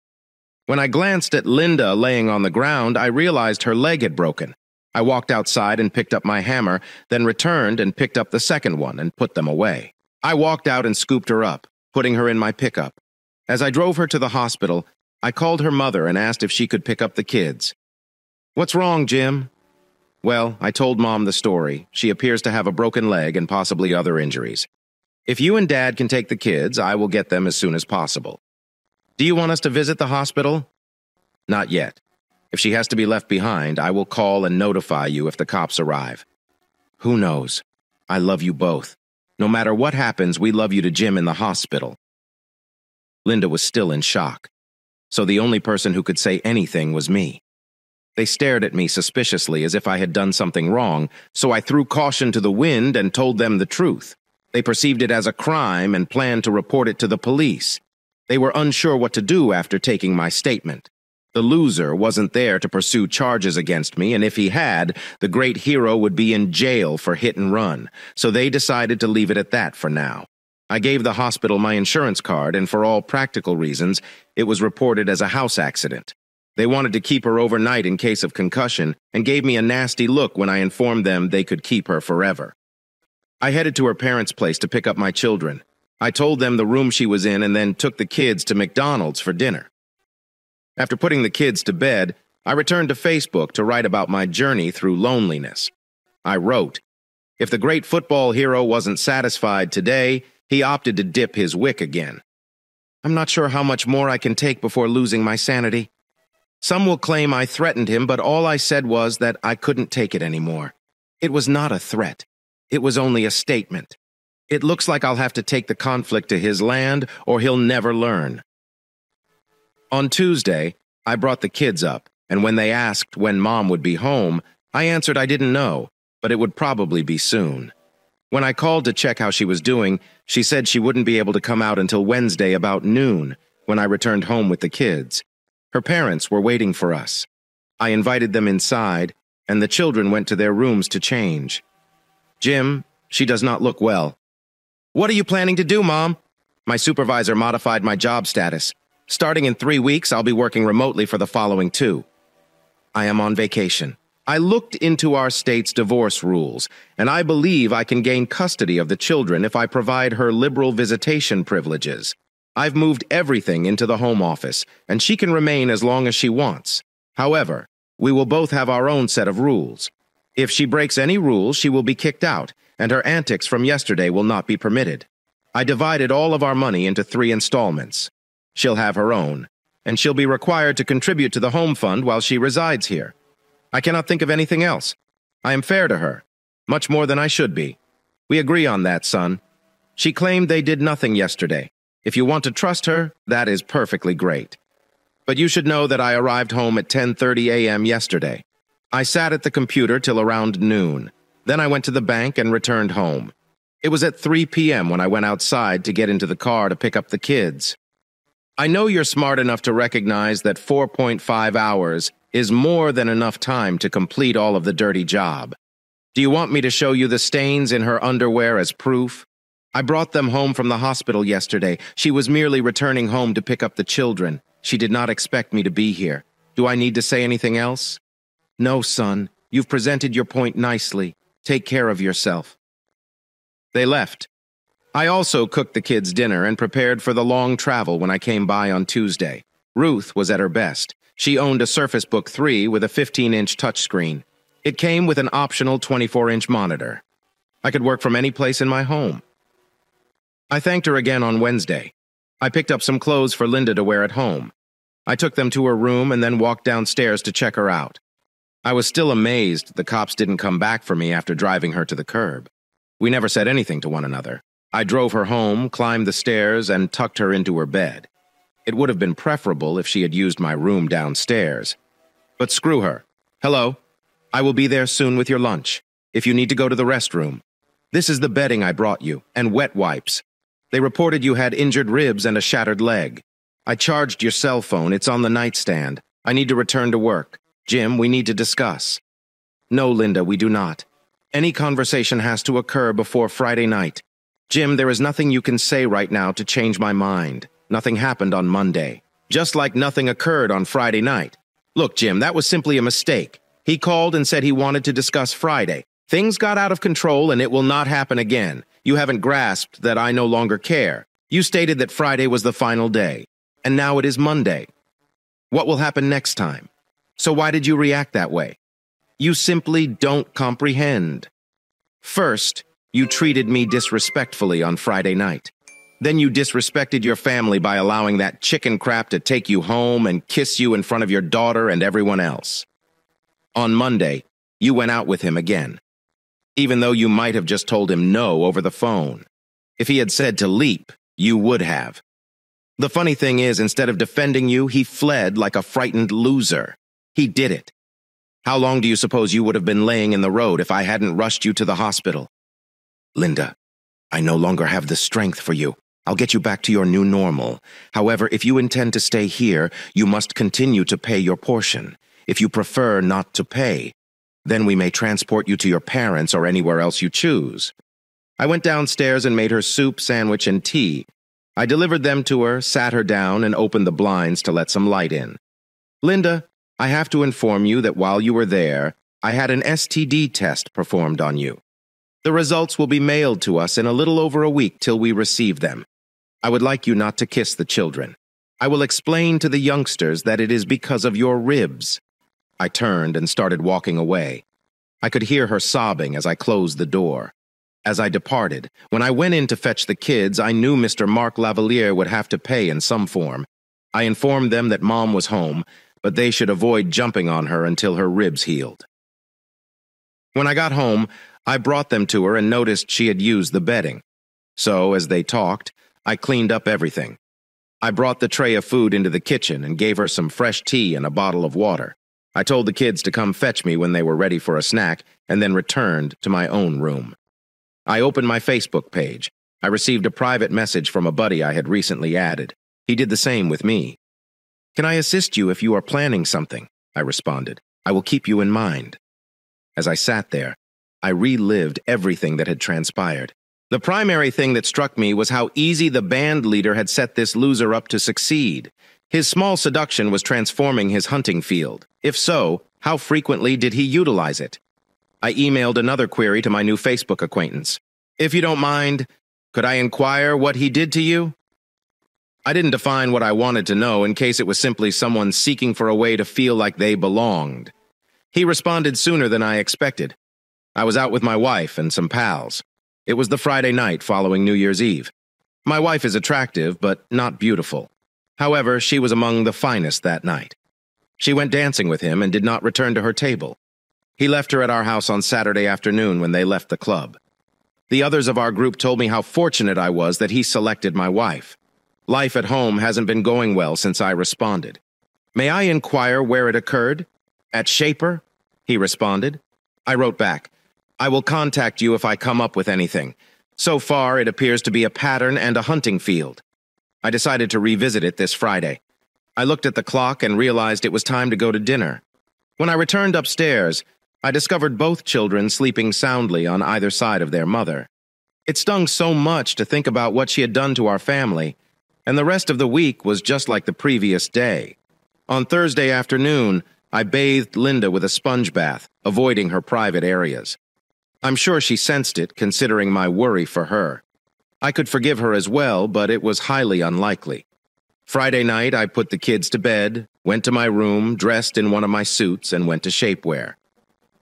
When I glanced at Linda laying on the ground, I realized her leg had broken. I walked outside and picked up my hammer, then returned and picked up the second one and put them away. I walked out and scooped her up, putting her in my pickup. As I drove her to the hospital, I called her mother and asked if she could pick up the kids. "What's wrong, Jim?" Well, I told Mom the story. She appears to have a broken leg and possibly other injuries. If you and Dad can take the kids, I will get them as soon as possible. Do you want us to visit the hospital? Not yet. If she has to be left behind, I will call and notify you if the cops arrive. Who knows? I love you both. No matter what happens, we love you to Jim in the hospital. Linda was still in shock, so the only person who could say anything was me. They stared at me suspiciously as if I had done something wrong, so I threw caution to the wind and told them the truth. They perceived it as a crime and planned to report it to the police. They were unsure what to do after taking my statement. The loser wasn't there to pursue charges against me, and if he had, the great hero would be in jail for hit and run, so they decided to leave it at that for now. I gave the hospital my insurance card, and for all practical reasons, it was reported as a house accident. They wanted to keep her overnight in case of concussion, and gave me a nasty look when I informed them they could keep her forever. I headed to her parents' place to pick up my children. I told them the room she was in and then took the kids to McDonald's for dinner. After putting the kids to bed, I returned to Facebook to write about my journey through loneliness. I wrote, "If the great football hero wasn't satisfied today, he opted to dip his wick again. I'm not sure how much more I can take before losing my sanity. Some will claim I threatened him, but all I said was that I couldn't take it anymore. It was not a threat. It was only a statement. It looks like I'll have to take the conflict to his land, or he'll never learn." On Tuesday, I brought the kids up, and when they asked when Mom would be home, I answered I didn't know, but it would probably be soon. When I called to check how she was doing, she said she wouldn't be able to come out until Wednesday about noon, when I returned home with the kids. Her parents were waiting for us. I invited them inside, and the children went to their rooms to change. "Jim, she does not look well." "What are you planning to do, Mom?" My supervisor modified my job status. "Starting in 3 weeks, I'll be working remotely for the following 2. I am on vacation. I looked into our state's divorce rules, and I believe I can gain custody of the children if I provide her liberal visitation privileges. I've moved everything into the home office, and she can remain as long as she wants. However, we will both have our own set of rules. If she breaks any rules, she will be kicked out, and her antics from yesterday will not be permitted. I divided all of our money into 3 installments. She'll have her own, and she'll be required to contribute to the home fund while she resides here. I cannot think of anything else. I am fair to her, much more than I should be. We agree on that, son. She claimed they did nothing yesterday. If you want to trust her, that is perfectly great. But you should know that I arrived home at 10:30 a.m. yesterday. I sat at the computer till around noon. Then I went to the bank and returned home. It was at 3 p.m. when I went outside to get into the car to pick up the kids. I know you're smart enough to recognize that 4.5 hours is more than enough time to complete all of the dirty job. Do you want me to show you the stains in her underwear as proof? I brought them home from the hospital yesterday. She was merely returning home to pick up the children. She did not expect me to be here. Do I need to say anything else? No, son. You've presented your point nicely. Take care of yourself. They left. I also cooked the kids' dinner and prepared for the long travel when I came by on Tuesday. Ruth was at her best. She owned a Surface Book 3 with a 15-inch touchscreen. It came with an optional 24-inch monitor. I could work from any place in my home. I thanked her again on Wednesday. I picked up some clothes for Linda to wear at home. I took them to her room and then walked downstairs to check her out. I was still amazed the cops didn't come back for me after driving her to the curb. We never said anything to one another. I drove her home, climbed the stairs, and tucked her into her bed. It would have been preferable if she had used my room downstairs. But screw her. Hello. I will be there soon with your lunch, if you need to go to the restroom. This is the bedding I brought you, and wet wipes. They reported you had injured ribs and a shattered leg. I charged your cell phone. It's on the nightstand. I need to return to work. Jim, we need to discuss. No, Linda, we do not. Any conversation has to occur before Friday night. Jim, there is nothing you can say right now to change my mind. Nothing happened on Monday. Just like nothing occurred on Friday night. Look, Jim, that was simply a mistake. He called and said he wanted to discuss Friday. Things got out of control and it will not happen again. You haven't grasped that I no longer care. You stated that Friday was the final day, and now it is Monday. What will happen next time? So why did you react that way? You simply don't comprehend. First, you treated me disrespectfully on Friday night. Then you disrespected your family by allowing that chicken crap to take you home and kiss you in front of your daughter and everyone else. On Monday, you went out with him again, even though you might have just told him no over the phone. If he had said to leap, you would have. The funny thing is, instead of defending you, he fled like a frightened loser. He did it. How long do you suppose you would have been laying in the road if I hadn't rushed you to the hospital? Linda, I no longer have the strength for you. I'll get you back to your new normal. However, if you intend to stay here, you must continue to pay your portion. If you prefer not to pay, then we may transport you to your parents or anywhere else you choose. I went downstairs and made her soup, sandwich, and tea. I delivered them to her, sat her down, and opened the blinds to let some light in. Linda, I have to inform you that while you were there, I had an STD test performed on you. The results will be mailed to us in a little over a week till we receive them. I would like you not to kiss the children. I will explain to the youngsters that it is because of your ribs. I turned and started walking away. I could hear her sobbing as I closed the door. As I departed, when I went in to fetch the kids, I knew Mr. Mark Lavalier would have to pay in some form. I informed them that Mom was home, but they should avoid jumping on her until her ribs healed. When I got home, I brought them to her and noticed she had used the bedding. So, as they talked, I cleaned up everything. I brought the tray of food into the kitchen and gave her some fresh tea and a bottle of water. I told the kids to come fetch me when they were ready for a snack and then returned to my own room. I opened my Facebook page. I received a private message from a buddy I had recently added. He did the same with me. "Can I assist you if you are planning something?" I responded. "I will keep you in mind." As I sat there, I relived everything that had transpired. The primary thing that struck me was how easy the band leader had set this loser up to succeed. His small seduction was transforming his hunting field. If so, how frequently did he utilize it? I emailed another query to my new Facebook acquaintance. "If you don't mind, could I inquire what he did to you?" I didn't define what I wanted to know in case it was simply someone seeking for a way to feel like they belonged. He responded sooner than I expected. I was out with my wife and some pals. It was the Friday night following New Year's Eve. My wife is attractive, but not beautiful. However, she was among the finest that night. She went dancing with him and did not return to her table. He left her at our house on Saturday afternoon when they left the club. The others of our group told me how fortunate I was that he selected my wife. Life at home hasn't been going well since I responded. "May I inquire where it occurred?" "At Shaper," he responded. I wrote back, "I will contact you if I come up with anything. So far, it appears to be a pattern and a hunting field." I decided to revisit it this Friday. I looked at the clock and realized it was time to go to dinner. When I returned upstairs, I discovered both children sleeping soundly on either side of their mother. It stung so much to think about what she had done to our family, and the rest of the week was just like the previous day. On Thursday afternoon, I bathed Linda with a sponge bath, avoiding her private areas. I'm sure she sensed it, considering my worry for her. I could forgive her as well, but it was highly unlikely. Friday night, I put the kids to bed, went to my room, dressed in one of my suits, and went to Shapewear.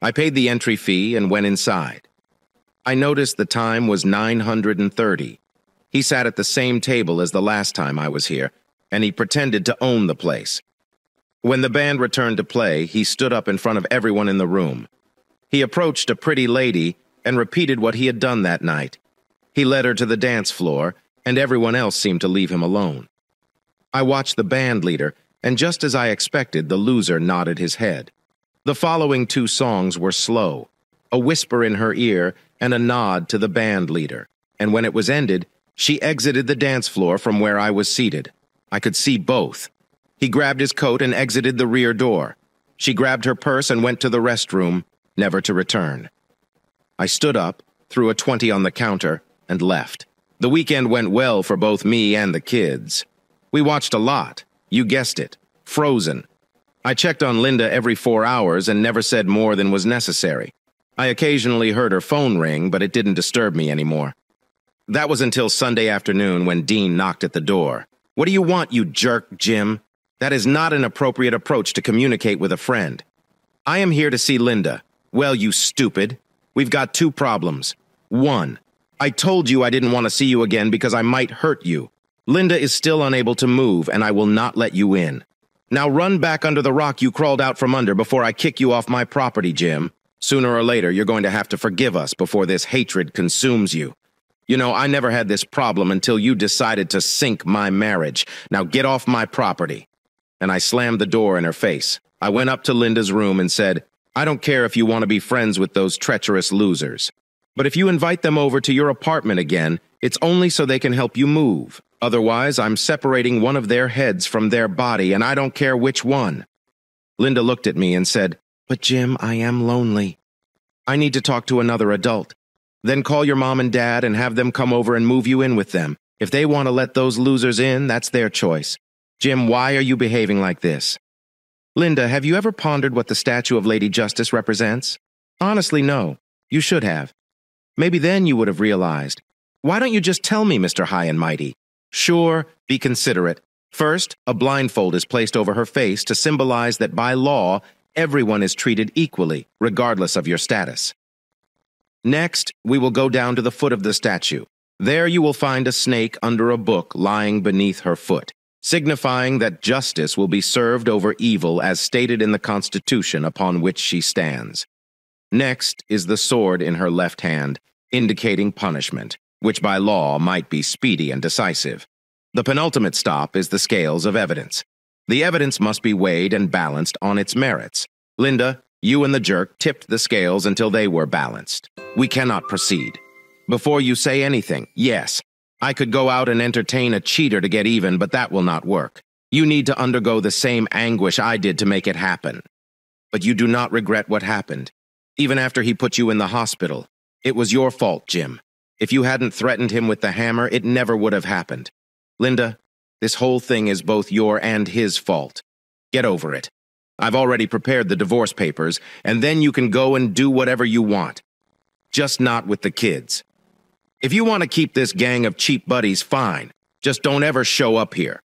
I paid the entry fee and went inside. I noticed the time was 9:30. He sat at the same table as the last time I was here, and he pretended to own the place. When the band returned to play, he stood up in front of everyone in the room. He approached a pretty lady and repeated what he had done that night. He led her to the dance floor, and everyone else seemed to leave him alone. I watched the band leader, and just as I expected, the loser nodded his head. The following two songs were slow, a whisper in her ear and a nod to the band leader, and when it was ended, she exited the dance floor from where I was seated. I could see both. He grabbed his coat and exited the rear door. She grabbed her purse and went to the restroom, never to return. I stood up, threw a 20 on the counter, and left. The weekend went well for both me and the kids. We watched a lot. You guessed it. Frozen. I checked on Linda every 4 hours and never said more than was necessary. I occasionally heard her phone ring, but it didn't disturb me anymore. That was until Sunday afternoon when Dean knocked at the door. "What do you want, you jerk, Jim? That is not an appropriate approach to communicate with a friend." "I am here to see Linda." "Well, you stupid. We've got two problems. One, I told you I didn't want to see you again because I might hurt you. Linda is still unable to move, and I will not let you in. Now run back under the rock you crawled out from under before I kick you off my property, Jim. Sooner or later, you're going to have to forgive us before this hatred consumes you. You know, I never had this problem until you decided to sink my marriage. Now get off my property." And I slammed the door in her face. I went up to Linda's room and said, "I don't care if you want to be friends with those treacherous losers. But if you invite them over to your apartment again, it's only so they can help you move. Otherwise, I'm separating one of their heads from their body, and I don't care which one." Linda looked at me and said, "But Jim, I am lonely. I need to talk to another adult. Then call your mom and dad and have them come over and move you in with them. If they want to let those losers in, that's their choice. Jim, why are you behaving like this?" "Linda, have you ever pondered what the statue of Lady Justice represents?" "Honestly, no. You should have. Maybe then you would have realized. Why don't you just tell me, Mr. High and Mighty?" "Sure, be considerate. First, a blindfold is placed over her face to symbolize that by law, everyone is treated equally, regardless of your status. Next, we will go down to the foot of the statue. There you will find a snake under a book lying beneath her foot, signifying that justice will be served over evil as stated in the Constitution upon which she stands. Next is the sword in her left hand, indicating punishment, which by law might be speedy and decisive. The penultimate stop is the scales of evidence. The evidence must be weighed and balanced on its merits. Linda, you and the jerk tipped the scales until they were balanced. We cannot proceed. Before you say anything, yes, I could go out and entertain a cheater to get even, but that will not work. You need to undergo the same anguish I did to make it happen. But you do not regret what happened. Even after he put you in the hospital, it was your fault, Jim. If you hadn't threatened him with the hammer, it never would have happened. Linda, this whole thing is both your and his fault. Get over it. I've already prepared the divorce papers, and then you can go and do whatever you want. Just not with the kids. If you want to keep this gang of cheap buddies, fine. Just don't ever show up here.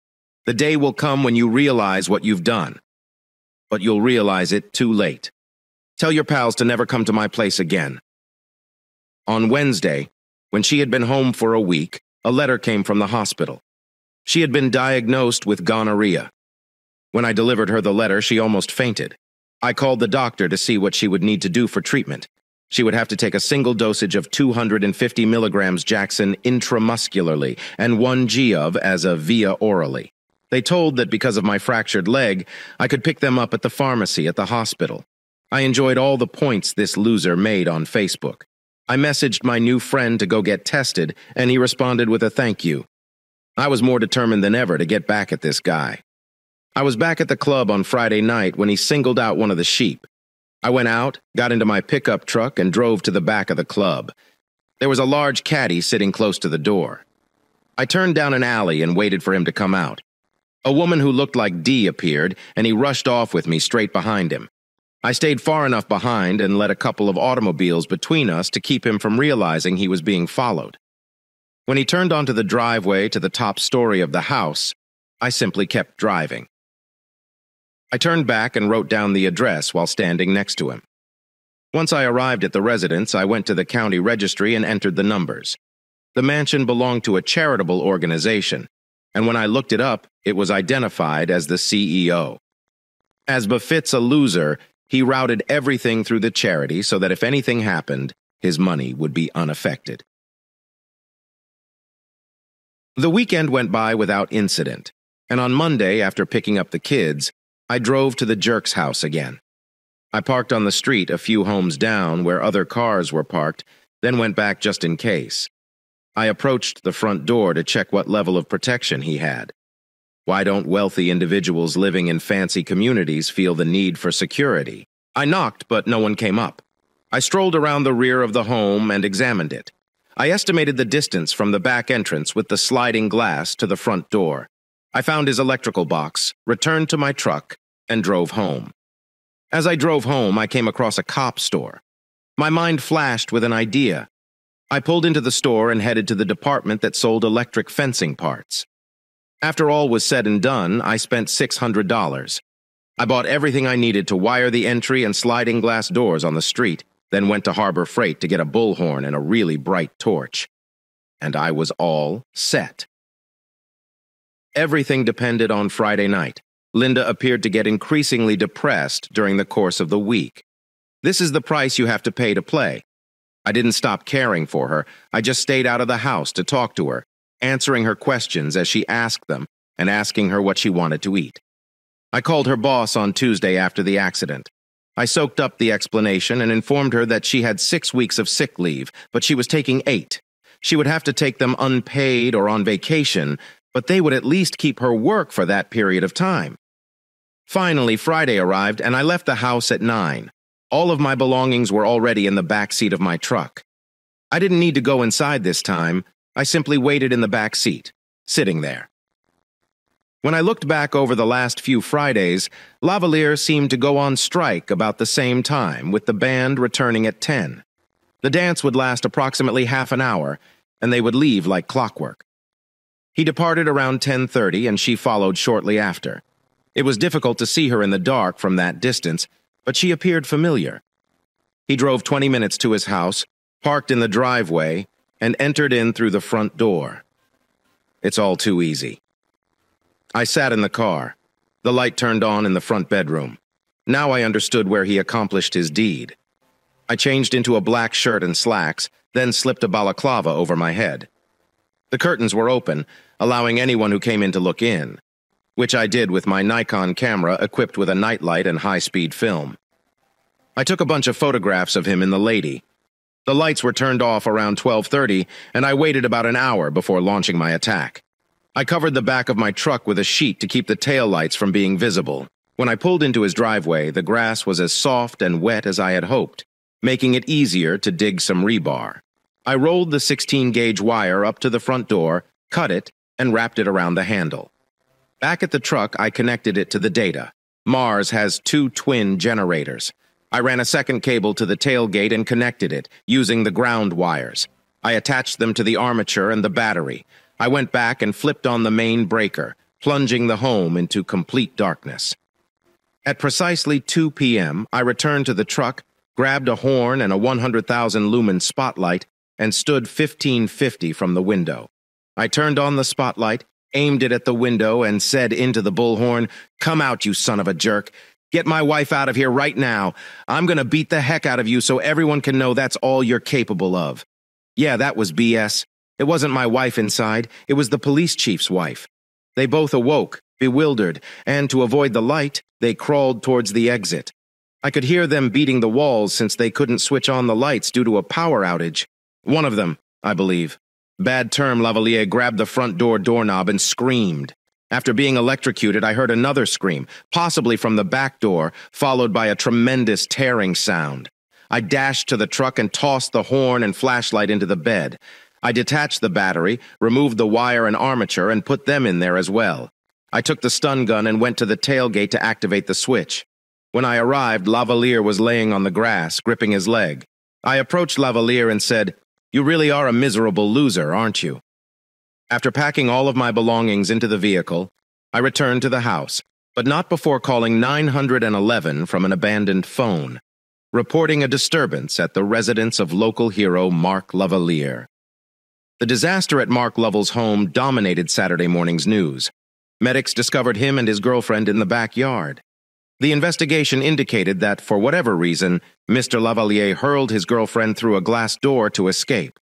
The day will come when you realize what you've done. But you'll realize it too late. Tell your pals to never come to my place again." On Wednesday, when she had been home for a week, a letter came from the hospital. She had been diagnosed with gonorrhea. When I delivered her the letter, she almost fainted. I called the doctor to see what she would need to do for treatment. She would have to take a single dosage of 250 milligrams Jackson intramuscularly and 1 g of as a via orally. They told that because of my fractured leg, I could pick them up at the pharmacy at the hospital. I enjoyed all the points this loser made on Facebook. I messaged my new friend to go get tested, and he responded with a thank you. I was more determined than ever to get back at this guy. I was back at the club on Friday night when he singled out one of the sheep. I went out, got into my pickup truck, and drove to the back of the club. There was a large caddy sitting close to the door. I turned down an alley and waited for him to come out. A woman who looked like Dee appeared, and he rushed off with me straight behind him. I stayed far enough behind and let a couple of automobiles between us to keep him from realizing he was being followed. When he turned onto the driveway to the top story of the house, I simply kept driving. I turned back and wrote down the address while standing next to him. Once I arrived at the residence, I went to the county registry and entered the numbers. The mansion belonged to a charitable organization, and when I looked it up, it was identified as the CEO. As befits a loser, he routed everything through the charity so that if anything happened, his money would be unaffected. The weekend went by without incident, and on Monday, after picking up the kids, I drove to the jerk's house again. I parked on the street a few homes down where other cars were parked, then went back just in case. I approached the front door to check what level of protection he had. Why don't wealthy individuals living in fancy communities feel the need for security? I knocked, but no one came up. I strolled around the rear of the home and examined it. I estimated the distance from the back entrance with the sliding glass to the front door. I found his electrical box, returned to my truck, and drove home. As I drove home, I came across a cop store. My mind flashed with an idea. I pulled into the store and headed to the department that sold electric fencing parts. After all was said and done, I spent $600. I bought everything I needed to wire the entry and sliding glass doors on the street, then went to Harbor Freight to get a bullhorn and a really bright torch. and I was all set. Everything depended on Friday night. Linda appeared to get increasingly depressed during the course of the week. This is the price you have to pay to play. I didn't stop caring for her. I just stayed out of the house to talk to her, answering her questions as she asked them and asking her what she wanted to eat. I called her boss on Tuesday after the accident. I soaked up the explanation and informed her that she had 6 weeks of sick leave, but she was taking 8. She would have to take them unpaid or on vacation, but they would at least keep her work for that period of time. Finally, Friday arrived, and I left the house at 9. All of my belongings were already in the back seat of my truck. I didn't need to go inside this time. I simply waited in the back seat, sitting there. When I looked back over the last few Fridays, Lavalier seemed to go on strike about the same time, with the band returning at 10. The dance would last approximately half an hour, and they would leave like clockwork. He departed around 10:30, and she followed shortly after. It was difficult to see her in the dark from that distance, but she appeared familiar. He drove 20 minutes to his house, parked in the driveway, and entered in through the front door. It's all too easy. I sat in the car. The light turned on in the front bedroom. Now I understood where he accomplished his deed. I changed into a black shirt and slacks, then slipped a balaclava over my head. The curtains were open, allowing anyone who came in to look in, which I did with my Nikon camera equipped with a nightlight and high-speed film. I took a bunch of photographs of him in the lady. The lights were turned off around 12:30, and I waited about an hour before launching my attack. I covered the back of my truck with a sheet to keep the taillights from being visible. When I pulled into his driveway, the grass was as soft and wet as I had hoped, making it easier to dig some rebar. I rolled the 16-gauge wire up to the front door, cut it, and wrapped it around the handle. Back at the truck, I connected it to the data. Mars has 2 twin generators. I ran a second cable to the tailgate and connected it, using the ground wires. I attached them to the armature and the battery. I went back and flipped on the main breaker, plunging the home into complete darkness. At precisely 2 p.m., I returned to the truck, grabbed a horn and a 100,000 lumen spotlight, and stood 1550 from the window. I turned on the spotlight, aimed it at the window, and said into the bullhorn, "Come out, you son of a jerk. Get my wife out of here right now. I'm gonna beat the heck out of you so everyone can know that's all you're capable of." Yeah, that was BS. It wasn't my wife inside, it was the police chief's wife. They both awoke, bewildered, and to avoid the light, they crawled towards the exit. I could hear them beating the walls since they couldn't switch on the lights due to a power outage. One of them, I believe. Bad term, Lavalier grabbed the front door doorknob and screamed. After being electrocuted, I heard another scream, possibly from the back door, followed by a tremendous tearing sound. I dashed to the truck and tossed the horn and flashlight into the bed. I detached the battery, removed the wire and armature, and put them in there as well. I took the stun gun and went to the tailgate to activate the switch. When I arrived, Lavalier was laying on the grass, gripping his leg. I approached Lavalier and said, "You really are a miserable loser, aren't you?" After packing all of my belongings into the vehicle, I returned to the house, but not before calling 911 from an abandoned phone, reporting a disturbance at the residence of local hero Mark Lavalier. The disaster at Mark Lovell's home dominated Saturday morning's news. Medics discovered him and his girlfriend in the backyard. The investigation indicated that, for whatever reason, Mr. Lavalier hurled his girlfriend through a glass door to escape.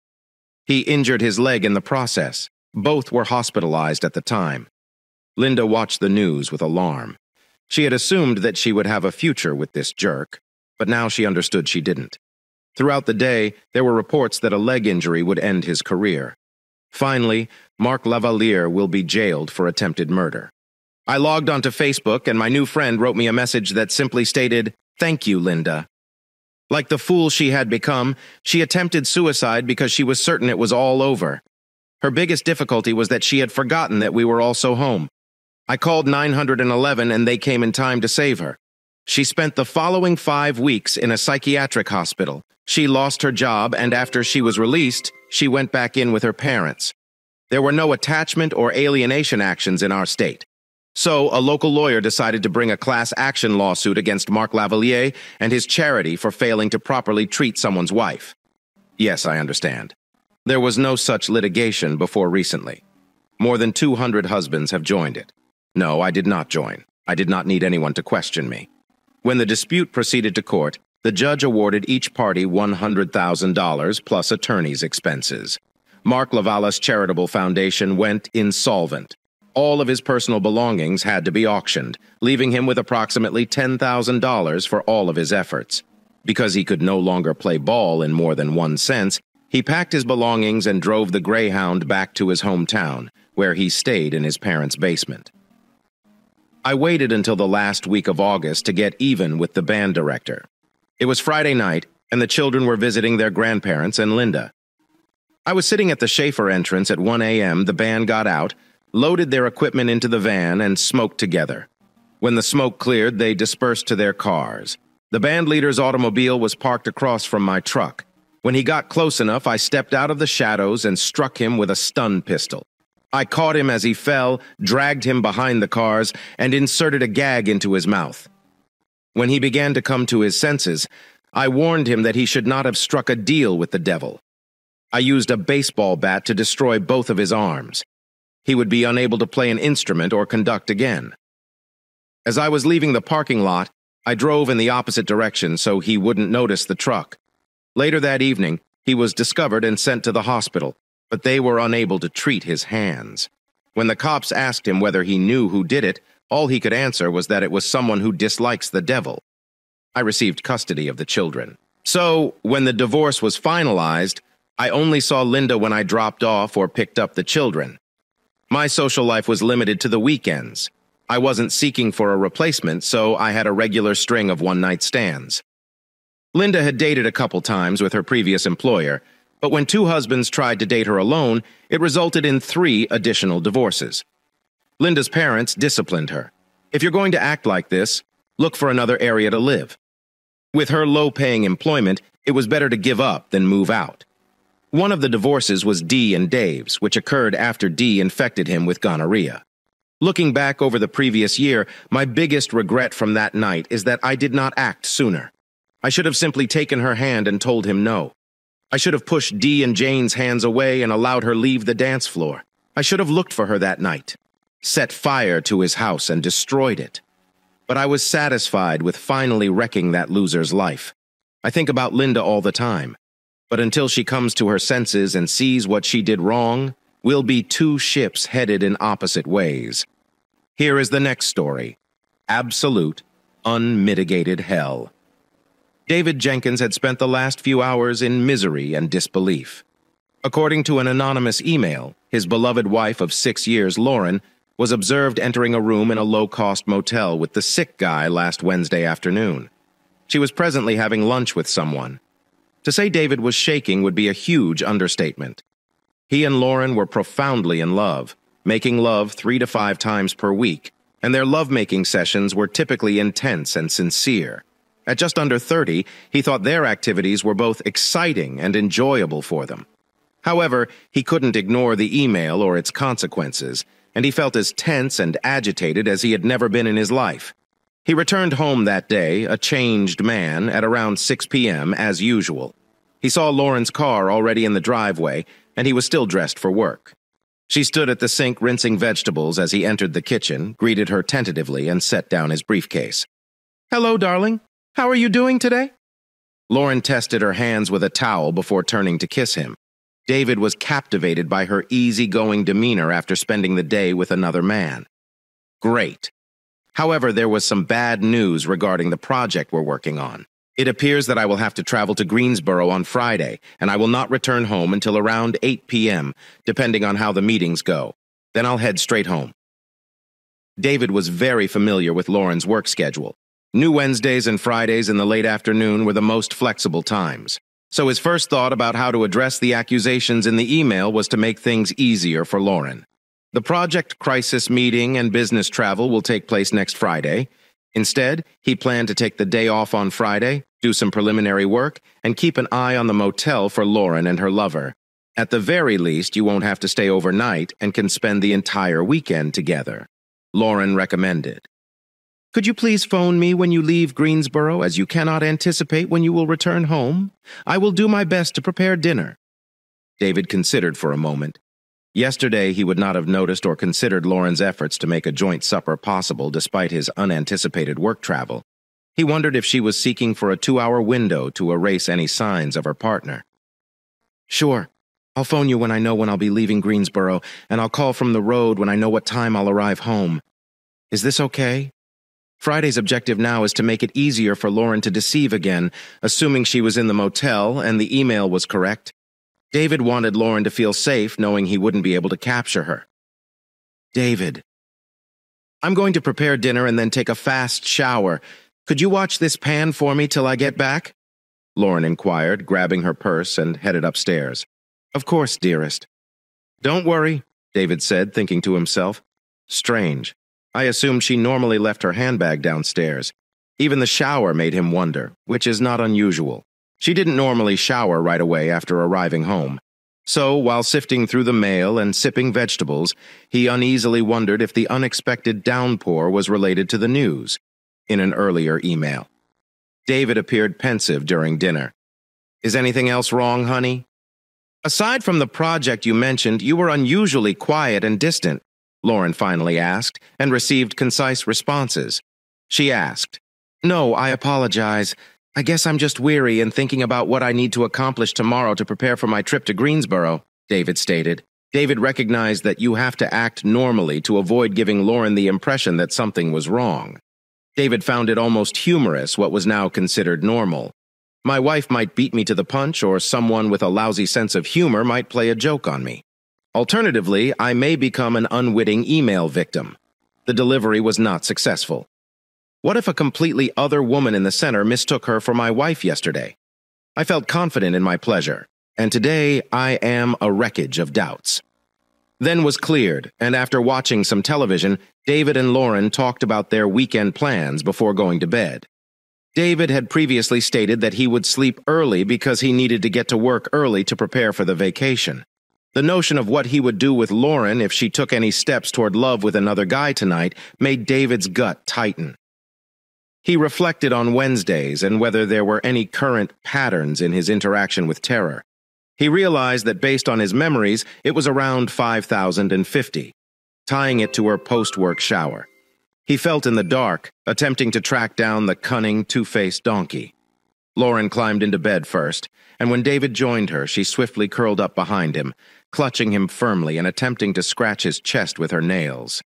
He injured his leg in the process. Both were hospitalized at the time. Linda watched the news with alarm. She had assumed that she would have a future with this jerk, but now she understood she didn't. Throughout the day, there were reports that a leg injury would end his career. Finally, Mark Lavalier will be jailed for attempted murder. I logged onto Facebook, and my new friend wrote me a message that simply stated, "Thank you, Linda." Like the fool she had become, she attempted suicide because she was certain it was all over. Her biggest difficulty was that she had forgotten that we were also home. I called 911 and they came in time to save her. She spent the following 5 weeks in a psychiatric hospital. She lost her job, and after she was released, she went back in with her parents. There were no attachment or alienation actions in our state. So, a local lawyer decided to bring a class action lawsuit against Mark Lavalier and his charity for failing to properly treat someone's wife. Yes, I understand. There was no such litigation before recently. More than 200 husbands have joined it. No, I did not join. I did not need anyone to question me. When the dispute proceeded to court, the judge awarded each party $100,000 plus attorney's expenses. Mark Lavala's charitable foundation went insolvent. All of his personal belongings had to be auctioned, leaving him with approximately $10,000 for all of his efforts. Because he could no longer play ball in more than one sense, he packed his belongings and drove the Greyhound back to his hometown, where he stayed in his parents' basement. I waited until the last week of August to get even with the band director. It was Friday night, and the children were visiting their grandparents and Linda. I was sitting at the Schaefer entrance at 1 a.m. The band got out, loaded their equipment into the van, and smoked together. When the smoke cleared, they dispersed to their cars. The band leader's automobile was parked across from my truck. When he got close enough, I stepped out of the shadows and struck him with a stun pistol. I caught him as he fell, dragged him behind the cars, and inserted a gag into his mouth. When he began to come to his senses, I warned him that he should not have struck a deal with the devil. I used a baseball bat to destroy both of his arms. He would be unable to play an instrument or conduct again. As I was leaving the parking lot, I drove in the opposite direction so he wouldn't notice the truck. Later that evening, he was discovered and sent to the hospital, but they were unable to treat his hands. When the cops asked him whether he knew who did it, all he could answer was that it was someone who dislikes the devil. I received custody of the children. So, when the divorce was finalized, I only saw Linda when I dropped off or picked up the children. My social life was limited to the weekends. I wasn't seeking for a replacement, so I had a regular string of one-night stands. Linda had dated a couple times with her previous employer, but when two husbands tried to date her alone, it resulted in 3 additional divorces. Linda's parents disciplined her. If you're going to act like this, look for another area to live. With her low-paying employment, it was better to give up than move out. One of the divorces was Dee and Dave's, which occurred after Dee infected him with gonorrhea. Looking back over the previous year, my biggest regret from that night is that I did not act sooner. I should have simply taken her hand and told him no. I should have pushed Dee and Jane's hands away and allowed her leave the dance floor. I should have looked for her that night, set fire to his house and destroyed it. But I was satisfied with finally wrecking that loser's life. I think about Linda all the time. But until she comes to her senses and sees what she did wrong, we'll be 2 ships headed in opposite ways. Here is the next story. Absolute, unmitigated hell. David Jenkins had spent the last few hours in misery and disbelief. According to an anonymous email, his beloved wife of 6 years, Lauren, was observed entering a room in a low-cost motel with the sick guy last Wednesday afternoon. She was presently having lunch with someone. To say David was shaking would be a huge understatement. He and Lauren were profoundly in love, making love 3 to 5 times per week, and their lovemaking sessions were typically intense and sincere. At just under 30, he thought their activities were both exciting and enjoyable for them. However, he couldn't ignore the email or its consequences, and he felt as tense and agitated as he had never been in his life. He returned home that day, a changed man, at around 6 p.m. as usual. He saw Lauren's car already in the driveway, and he was still dressed for work. She stood at the sink rinsing vegetables as he entered the kitchen, greeted her tentatively, and set down his briefcase. "Hello, darling. How are you doing today?" Lauren tested her hands with a towel before turning to kiss him. David was captivated by her easygoing demeanor after spending the day with another man. Great. However, there was some bad news regarding the project we're working on. It appears that I will have to travel to Greensboro on Friday, and I will not return home until around 8 p.m., depending on how the meetings go. Then I'll head straight home. David was very familiar with Lauren's work schedule. New Wednesdays and Fridays in the late afternoon were the most flexible times. So his first thought about how to address the accusations in the email was to make things easier for Lauren. The project crisis meeting and business travel will take place next Friday. Instead, he planned to take the day off on Friday, do some preliminary work, and keep an eye on the motel for Lauren and her lover. At the very least, you won't have to stay overnight and can spend the entire weekend together. Lauren recommended. "Could you please phone me when you leave Greensboro, as you cannot anticipate when you will return home? I will do my best to prepare dinner." David considered for a moment. Yesterday, he would not have noticed or considered Lauren's efforts to make a joint supper possible despite his unanticipated work travel. He wondered if she was seeking for a 2-hour window to erase any signs of her partner. "Sure. I'll phone you when I know when I'll be leaving Greensboro, and I'll call from the road when I know what time I'll arrive home. Is this okay?" Friday's objective now is to make it easier for Lauren to deceive again, assuming she was in the motel and the email was correct. David wanted Lauren to feel safe, knowing he wouldn't be able to capture her. "David, I'm going to prepare dinner and then take a fast shower. Could you watch this pan for me till I get back?" Lauren inquired, grabbing her purse and headed upstairs. "Of course, dearest." "Don't worry," David said, thinking to himself. Strange. I assumed she normally left her handbag downstairs. Even the shower made him wonder, which is not unusual. She didn't normally shower right away after arriving home. So, while sifting through the mail and sipping vegetables, he uneasily wondered if the unexpected downpour was related to the news in an earlier email. David appeared pensive during dinner. "Is anything else wrong, honey?" "Aside from the project you mentioned, you were unusually quiet and distant," Lauren finally asked, and received concise responses. She asked, "No, I apologize. I guess I'm just weary and thinking about what I need to accomplish tomorrow to prepare for my trip to Greensboro," David stated. David recognized that you have to act normally to avoid giving Lauren the impression that something was wrong. David found it almost humorous what was now considered normal. My wife might beat me to the punch, or someone with a lousy sense of humor might play a joke on me. Alternatively, I may become an unwitting email victim. The delivery was not successful. What if a completely other woman in the center mistook her for my wife yesterday? I felt confident in my pleasure, and today I am a wreckage of doubts. Then was cleared, and after watching some television, David and Lauren talked about their weekend plans before going to bed. David had previously stated that he would sleep early because he needed to get to work early to prepare for the vacation. The notion of what he would do with Lauren if she took any steps toward love with another guy tonight made David's gut tighten. He reflected on Wednesdays and whether there were any current patterns in his interaction with terror. He realized that based on his memories, it was around 5,050, tying it to her post-work shower. He felt in the dark, attempting to track down the cunning, two-faced donkey. Lauren climbed into bed first, and when David joined her, she swiftly curled up behind him, clutching him firmly and attempting to scratch his chest with her nails.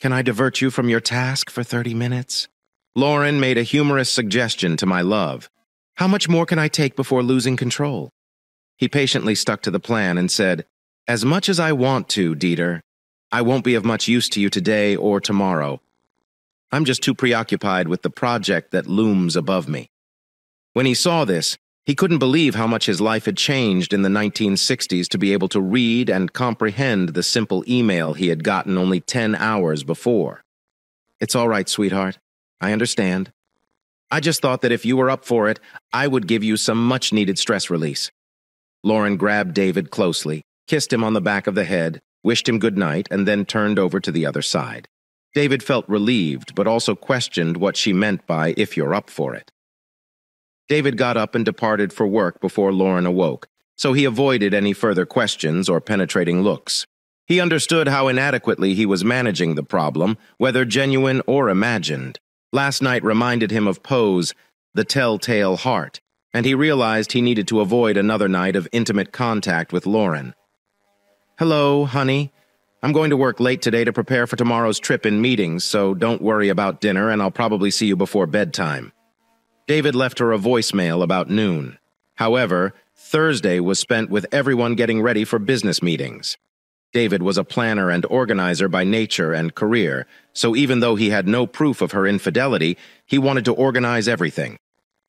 "Can I divert you from your task for 30 minutes? Lauren made a humorous suggestion to my love. "How much more can I take before losing control?" He patiently stuck to the plan and said, "As much as I want to, Dieter. I won't be of much use to you today or tomorrow. I'm just too preoccupied with the project that looms above me." When he saw this, he couldn't believe how much his life had changed in the 1960s to be able to read and comprehend the simple email he had gotten only 10 hours before. "It's all right, sweetheart. I understand. I just thought that if you were up for it, I would give you some much-needed stress release." Lauren grabbed David closely, kissed him on the back of the head, wished him good night, and then turned over to the other side. David felt relieved, but also questioned what she meant by "if you're up for it." David got up and departed for work before Lauren awoke, so he avoided any further questions or penetrating looks. He understood how inadequately he was managing the problem, whether genuine or imagined. Last night reminded him of Poe's The Telltale Heart, and he realized he needed to avoid another night of intimate contact with Lauren. "Hello, honey. I'm going to work late today to prepare for tomorrow's trip in meetings, so don't worry about dinner, and I'll probably see you before bedtime." David left her a voicemail about noon. However, Thursday was spent with everyone getting ready for business meetings. David was a planner and organizer by nature and career, so even though he had no proof of her infidelity, he wanted to organize everything.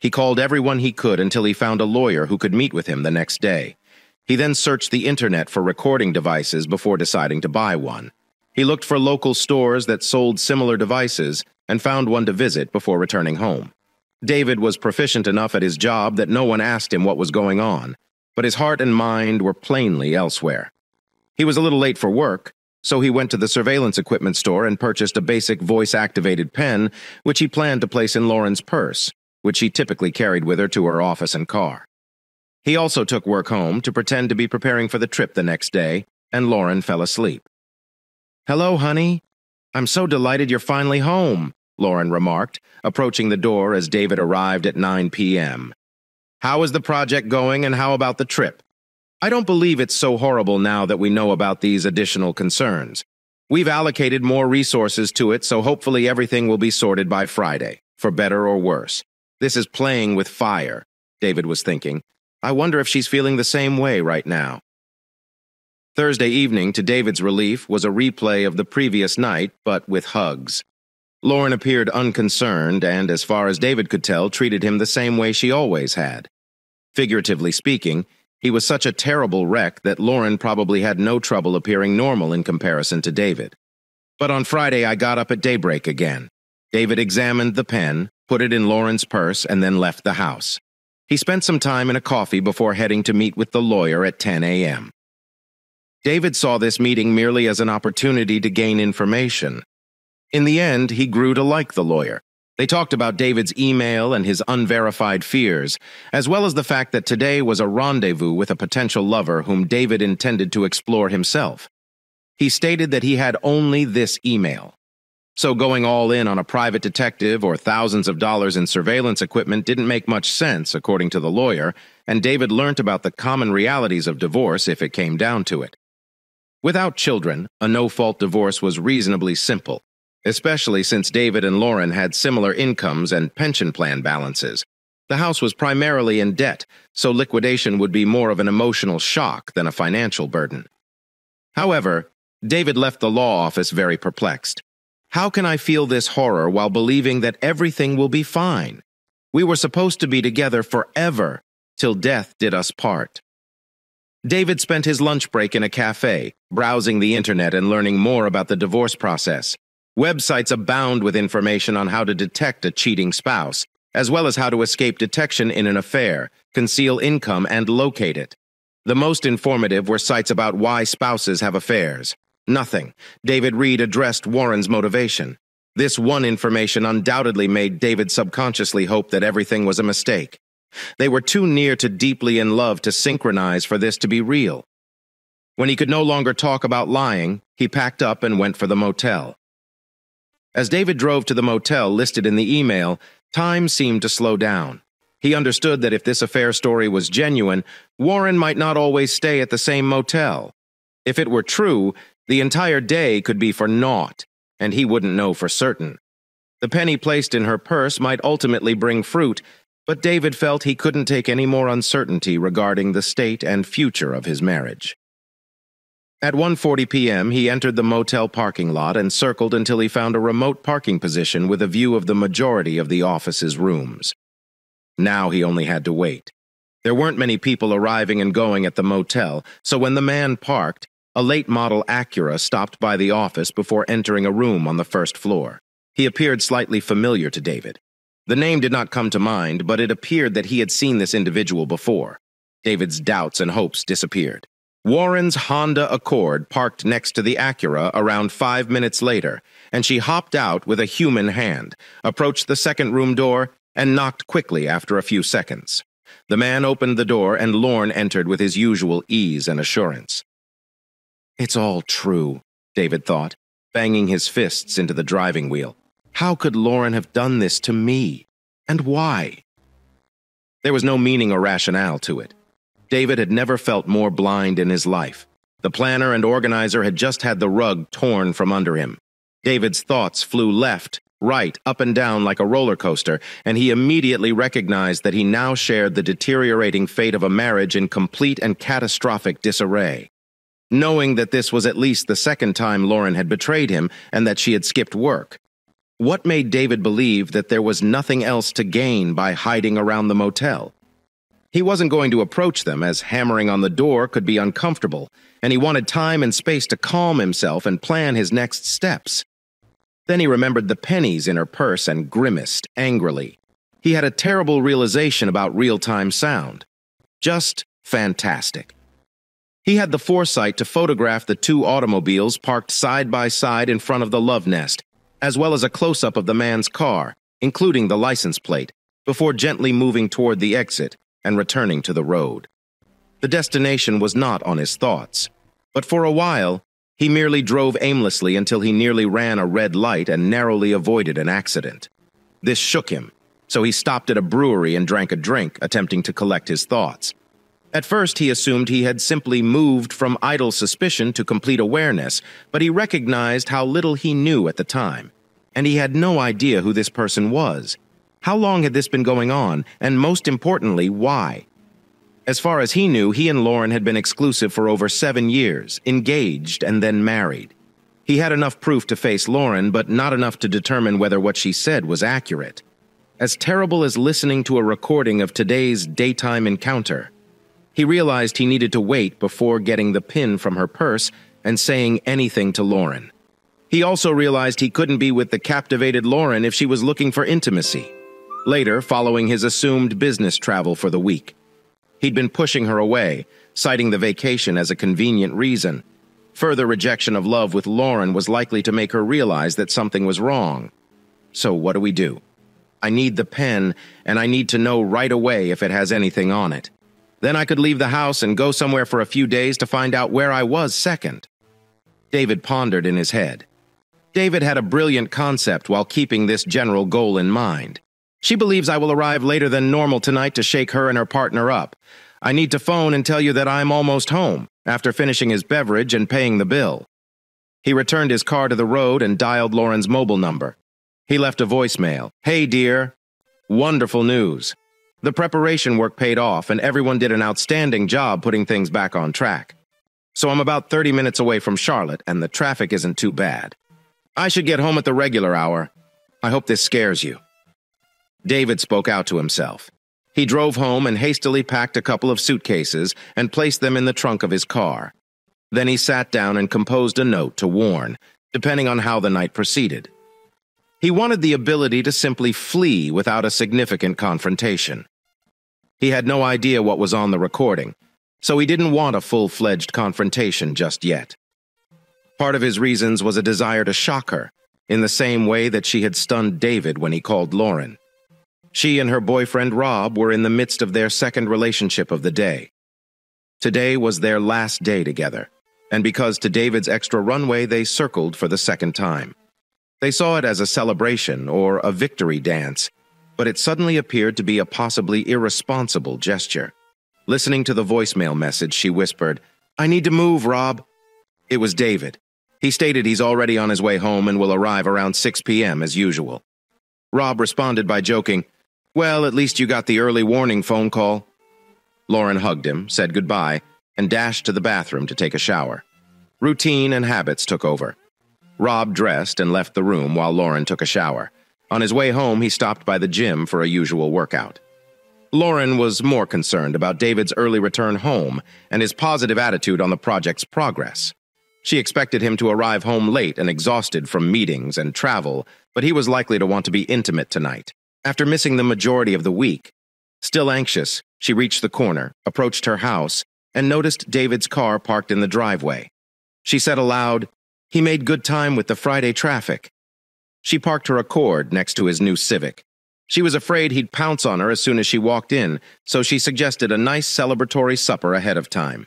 He called everyone he could until he found a lawyer who could meet with him the next day. He then searched the internet for recording devices before deciding to buy one. He looked for local stores that sold similar devices and found one to visit before returning home. David was proficient enough at his job that no one asked him what was going on, but his heart and mind were plainly elsewhere. He was a little late for work, so he went to the surveillance equipment store and purchased a basic voice-activated pen, which he planned to place in Lauren's purse, which she typically carried with her to her office and car. He also took work home to pretend to be preparing for the trip the next day, and Lauren fell asleep. "Hello, honey. I'm so delighted you're finally home," Lauren remarked, approaching the door as David arrived at 9 p.m. "How is the project going, and how about the trip? I don't believe it's so horrible now that we know about these additional concerns. We've allocated more resources to it, so hopefully everything will be sorted by Friday, for better or worse. This is playing with fire," David was thinking. "I wonder if she's feeling the same way right now." Thursday evening, to David's relief, was a replay of the previous night, but with hugs. Lauren appeared unconcerned and, as far as David could tell, treated him the same way she always had. Figuratively speaking, he was such a terrible wreck that Lauren probably had no trouble appearing normal in comparison to David. But on Friday, I got up at daybreak again. David examined the pen, put it in Lauren's purse, and then left the house. He spent some time in a coffee before heading to meet with the lawyer at 10 a.m. David saw this meeting merely as an opportunity to gain information. In the end, he grew to like the lawyer. They talked about David's email and his unverified fears, as well as the fact that today was a rendezvous with a potential lover whom David intended to explore himself. He stated that he had only this email. So going all in on a private detective or thousands of dollars in surveillance equipment didn't make much sense, according to the lawyer, and David learnt about the common realities of divorce if it came down to it. Without children, a no-fault divorce was reasonably simple, especially since David and Lauren had similar incomes and pension plan balances. The house was primarily in debt, so liquidation would be more of an emotional shock than a financial burden. However, David left the law office very perplexed. How can I feel this horror while believing that everything will be fine? We were supposed to be together forever, till death did us part. David spent his lunch break in a cafe, browsing the internet and learning more about the divorce process. Websites abound with information on how to detect a cheating spouse, as well as how to escape detection in an affair, conceal income, and locate it. The most informative were sites about why spouses have affairs. Nothing. David Reed addressed Warren's motivation. This one information undoubtedly made David subconsciously hope that everything was a mistake. They were too near to deeply in love to synchronize for this to be real. When he could no longer talk about lying, he packed up and went for the motel. As David drove to the motel listed in the email, time seemed to slow down. He understood that if this affair story was genuine, Warren might not always stay at the same motel. If it were true, the entire day could be for naught, and he wouldn't know for certain. The penny placed in her purse might ultimately bring fruit, but David felt he couldn't take any more uncertainty regarding the state and future of his marriage. At 1:40 p.m., he entered the motel parking lot and circled until he found a remote parking position with a view of the majority of the office's rooms. Now he only had to wait. There weren't many people arriving and going at the motel, so when the man parked, a late-model Acura stopped by the office before entering a room on the first floor. He appeared slightly familiar to David. The name did not come to mind, but it appeared that he had seen this individual before. David's doubts and hopes disappeared. Warren's Honda Accord parked next to the Acura around 5 minutes later, and she hopped out with a human hand, approached the second room door, and knocked quickly after a few seconds. The man opened the door, and Lauren entered with his usual ease and assurance. "It's all true," David thought, banging his fists into the driving wheel. How could Lauren have done this to me? And why? There was no meaning or rationale to it. David had never felt more blind in his life. The planner and organizer had just had the rug torn from under him. David's thoughts flew left, right, up and down like a roller coaster, and he immediately recognized that he now shared the deteriorating fate of a marriage in complete and catastrophic disarray. Knowing that this was at least the second time Lauren had betrayed him and that she had skipped work, what made David believe that there was nothing else to gain by hiding around the motel? He wasn't going to approach them, as hammering on the door could be uncomfortable, and he wanted time and space to calm himself and plan his next steps. Then he remembered the pennies in her purse and grimaced angrily. He had a terrible realization about real-time sound. Just fantastic. He had the foresight to photograph the two automobiles parked side by side in front of the love nest, as well as a close-up of the man's car, including the license plate, before gently moving toward the exit and returning to the road. The destination was not on his thoughts, but for a while, he merely drove aimlessly until he nearly ran a red light and narrowly avoided an accident. This shook him, so he stopped at a brewery and drank a drink, attempting to collect his thoughts. At first, he assumed he had simply moved from idle suspicion to complete awareness, but he recognized how little he knew at the time, and he had no idea who this person was. How long had this been going on, and most importantly, why? As far as he knew, he and Lauren had been exclusive for over 7 years, engaged and then married. He had enough proof to face Lauren, but not enough to determine whether what she said was accurate. As terrible as listening to a recording of today's daytime encounter, he realized he needed to wait before getting the pin from her purse and saying anything to Lauren. He also realized he couldn't be with the captivated Lauren if she was looking for intimacy. Later, following his assumed business travel for the week, he'd been pushing her away, citing the vacation as a convenient reason. Further rejection of love with Lauren was likely to make her realize that something was wrong. So what do we do? I need the pen, and I need to know right away if it has anything on it. Then I could leave the house and go somewhere for a few days to find out where I was second. David pondered in his head. David had a brilliant concept while keeping this general goal in mind. She believes I will arrive later than normal tonight to shake her and her partner up. I need to phone and tell you that I'm almost home, after finishing his beverage and paying the bill. He returned his car to the road and dialed Lauren's mobile number. He left a voicemail. Hey, dear. Wonderful news. The preparation work paid off, and everyone did an outstanding job putting things back on track. So I'm about 30 minutes away from Charlotte, and the traffic isn't too bad. I should get home at the regular hour. I hope this scares you. David spoke out to himself. He drove home and hastily packed a couple of suitcases and placed them in the trunk of his car. Then he sat down and composed a note to warn, depending on how the night proceeded. He wanted the ability to simply flee without a significant confrontation. He had no idea what was on the recording, so he didn't want a full-fledged confrontation just yet. Part of his reasons was a desire to shock her, in the same way that she had stunned David when he called Lauren. She and her boyfriend Rob were in the midst of their second relationship of the day. Today was their last day together, and because to David's extra runway they circled for the second time. They saw it as a celebration or a victory dance, but it suddenly appeared to be a possibly irresponsible gesture. Listening to the voicemail message, she whispered, I need to move, Rob. It was David. He stated he's already on his way home and will arrive around 6 p.m. as usual. Rob responded by joking, Well, at least you got the early warning phone call. Lauren hugged him, said goodbye, and dashed to the bathroom to take a shower. Routine and habits took over. Rob dressed and left the room while Lauren took a shower. On his way home, he stopped by the gym for a usual workout. Lauren was more concerned about David's early return home and his positive attitude on the project's progress. She expected him to arrive home late and exhausted from meetings and travel, but he was likely to want to be intimate tonight. After missing the majority of the week, still anxious, she reached the corner, approached her house, and noticed David's car parked in the driveway. She said aloud, He made good time with the Friday traffic. She parked her Accord next to his new Civic. She was afraid he'd pounce on her as soon as she walked in, so she suggested a nice celebratory supper ahead of time.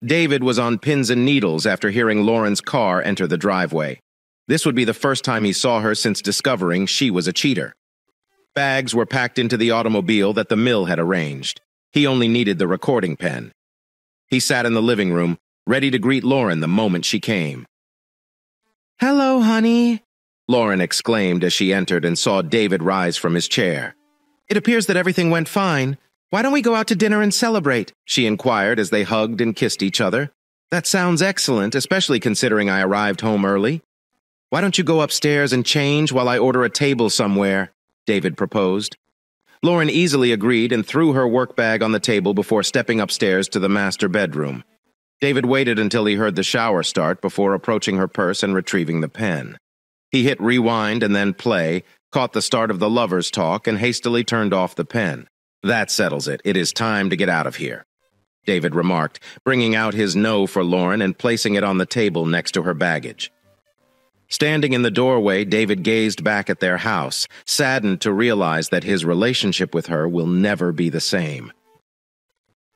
David was on pins and needles after hearing Lauren's car enter the driveway. This would be the first time he saw her since discovering she was a cheater. Bags were packed into the automobile that the mill had arranged. He only needed the recording pen. He sat in the living room, ready to greet Lauren the moment she came. Hello, honey, Lauren exclaimed as she entered and saw David rise from his chair. It appears that everything went fine. Why don't we go out to dinner and celebrate? She inquired as they hugged and kissed each other. That sounds excellent, especially considering I arrived home early. Why don't you go upstairs and change while I order a table somewhere? David proposed. Lauren easily agreed and threw her work bag on the table before stepping upstairs to the master bedroom. David waited until he heard the shower start before approaching her purse and retrieving the pen. He hit rewind and then play, caught the start of the lovers' talk, and hastily turned off the pen. That settles it. It is time to get out of here, David remarked, bringing out his no for Lauren and placing it on the table next to her baggage. Standing in the doorway, David gazed back at their house, saddened to realize that his relationship with her will never be the same.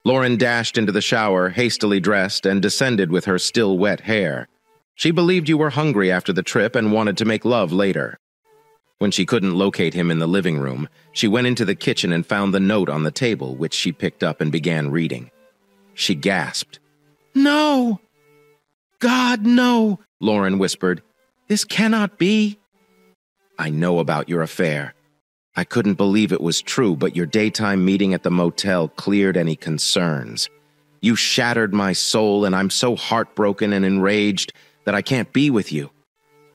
Lauren dashed into the shower, hastily dressed, and descended with her still wet hair. She believed you were hungry after the trip and wanted to make love later. When she couldn't locate him in the living room, she went into the kitchen and found the note on the table, which she picked up and began reading. She gasped. "No! God, no!" Lauren whispered. "This cannot be." "I know about your affair. I couldn't believe it was true, but your daytime meeting at the motel cleared any concerns. You shattered my soul, and I'm so heartbroken and enraged that I can't be with you.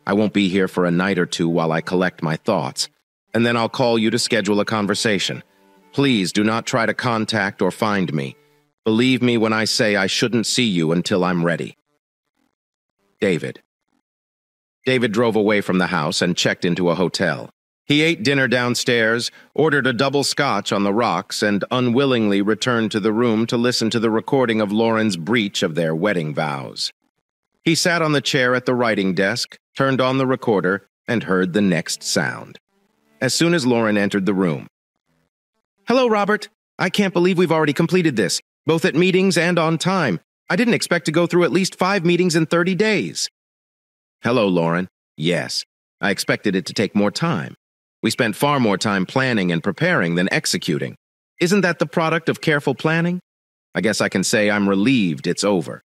I won't be here for a night or two while I collect my thoughts, and then I'll call you to schedule a conversation. Please do not try to contact or find me. Believe me when I say I shouldn't see you until I'm ready. David. David drove away from the house and checked into a hotel. He ate dinner downstairs, ordered a double scotch on the rocks, and unwillingly returned to the room to listen to the recording of Lauren's breach of their wedding vows. He sat on the chair at the writing desk, turned on the recorder, and heard the next sound. As soon as Lauren entered the room. "Hello, Robert. I can't believe we've already completed this, both at meetings and on time. I didn't expect to go through at least 5 meetings in 30 days. "Hello, Lauren. Yes, I expected it to take more time. We spent far more time planning and preparing than executing. Isn't that the product of careful planning? I guess I can say I'm relieved it's over.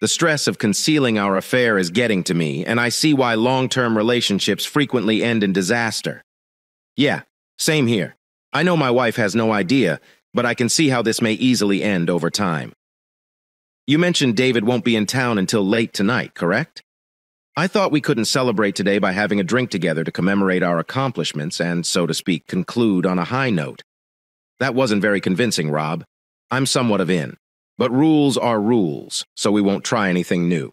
The stress of concealing our affair is getting to me, and I see why long-term relationships frequently end in disaster. Yeah, same here. I know my wife has no idea, but I can see how this may easily end over time. You mentioned David won't be in town until late tonight, correct? I thought we couldn't celebrate today by having a drink together to commemorate our accomplishments and, so to speak, conclude on a high note. That wasn't very convincing, Rob. I'm somewhat of in. But rules are rules, so we won't try anything new.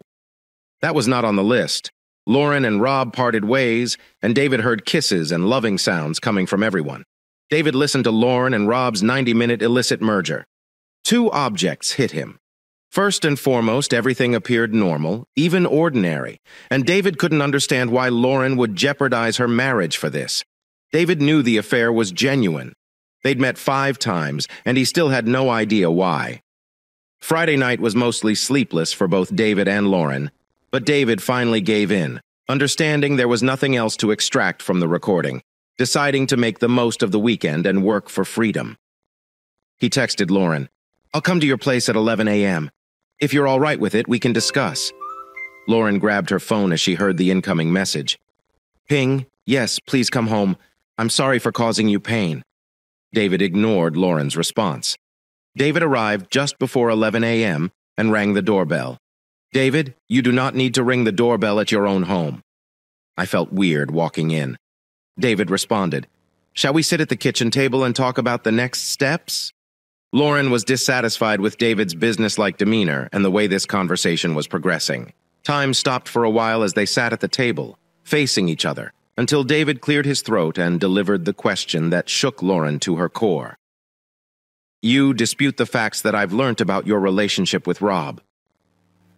That was not on the list. Lauren and Rob parted ways, and David heard kisses and loving sounds coming from everyone. David listened to Lauren and Rob's 90-minute illicit merger. 2 objects hit him. First and foremost, everything appeared normal, even ordinary, and David couldn't understand why Lauren would jeopardize her marriage for this. David knew the affair was genuine. They'd met 5 times, and he still had no idea why. Friday night was mostly sleepless for both David and Lauren, but David finally gave in, understanding there was nothing else to extract from the recording, deciding to make the most of the weekend and work for freedom. He texted Lauren, "I'll come to your place at 11 a.m. If you're all right with it, we can discuss." Lauren grabbed her phone as she heard the incoming message. "Ping, yes, please come home. I'm sorry for causing you pain." David ignored Lauren's response. David arrived just before 11 a.m. and rang the doorbell. "David, you do not need to ring the doorbell at your own home." I felt weird walking in. David responded, "Shall we sit at the kitchen table and talk about the next steps?" Lauren was dissatisfied with David's businesslike demeanor and the way this conversation was progressing. Time stopped for a while as they sat at the table, facing each other, until David cleared his throat and delivered the question that shook Lauren to her core. "You dispute the facts that I've learnt about your relationship with Rob."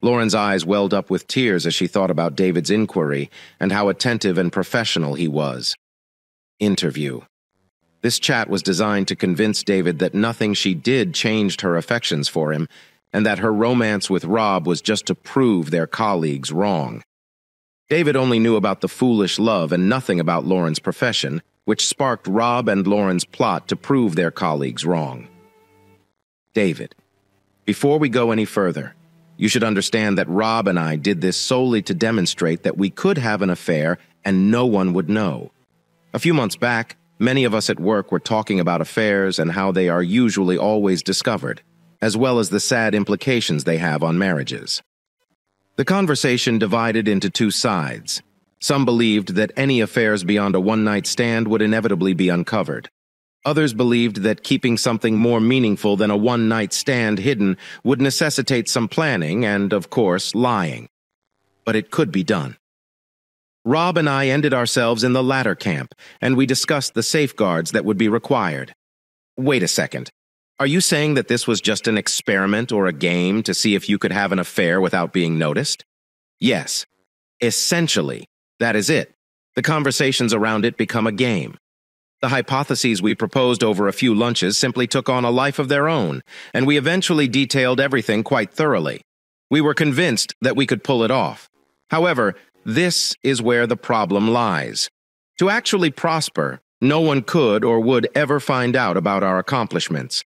Lauren's eyes welled up with tears as she thought about David's inquiry and how attentive and professional he was. Interview. This chat was designed to convince David that nothing she did changed her affections for him, and that her romance with Rob was just to prove their colleagues wrong. David only knew about the foolish love and nothing about Lauren's profession, which sparked Rob and Lauren's plot to prove their colleagues wrong. David, before we go any further, you should understand that Rob and I did this solely to demonstrate that we could have an affair and no one would know. A few months back, many of us at work were talking about affairs and how they are usually always discovered, as well as the sad implications they have on marriages. The conversation divided into 2 sides. Some believed that any affairs beyond a one-night stand would inevitably be uncovered. Others believed that keeping something more meaningful than a one-night stand hidden would necessitate some planning and, of course, lying. But it could be done. Rob and I ended ourselves in the latter camp, and we discussed the safeguards that would be required. Wait a second. Are you saying that this was just an experiment or a game to see if you could have an affair without being noticed? Yes. Essentially, that is it. The conversations around it become a game. The hypotheses we proposed over a few lunches simply took on a life of their own, and we eventually detailed everything quite thoroughly. We were convinced that we could pull it off. However, this is where the problem lies. To actually prosper, no one could or would ever find out about our accomplishments.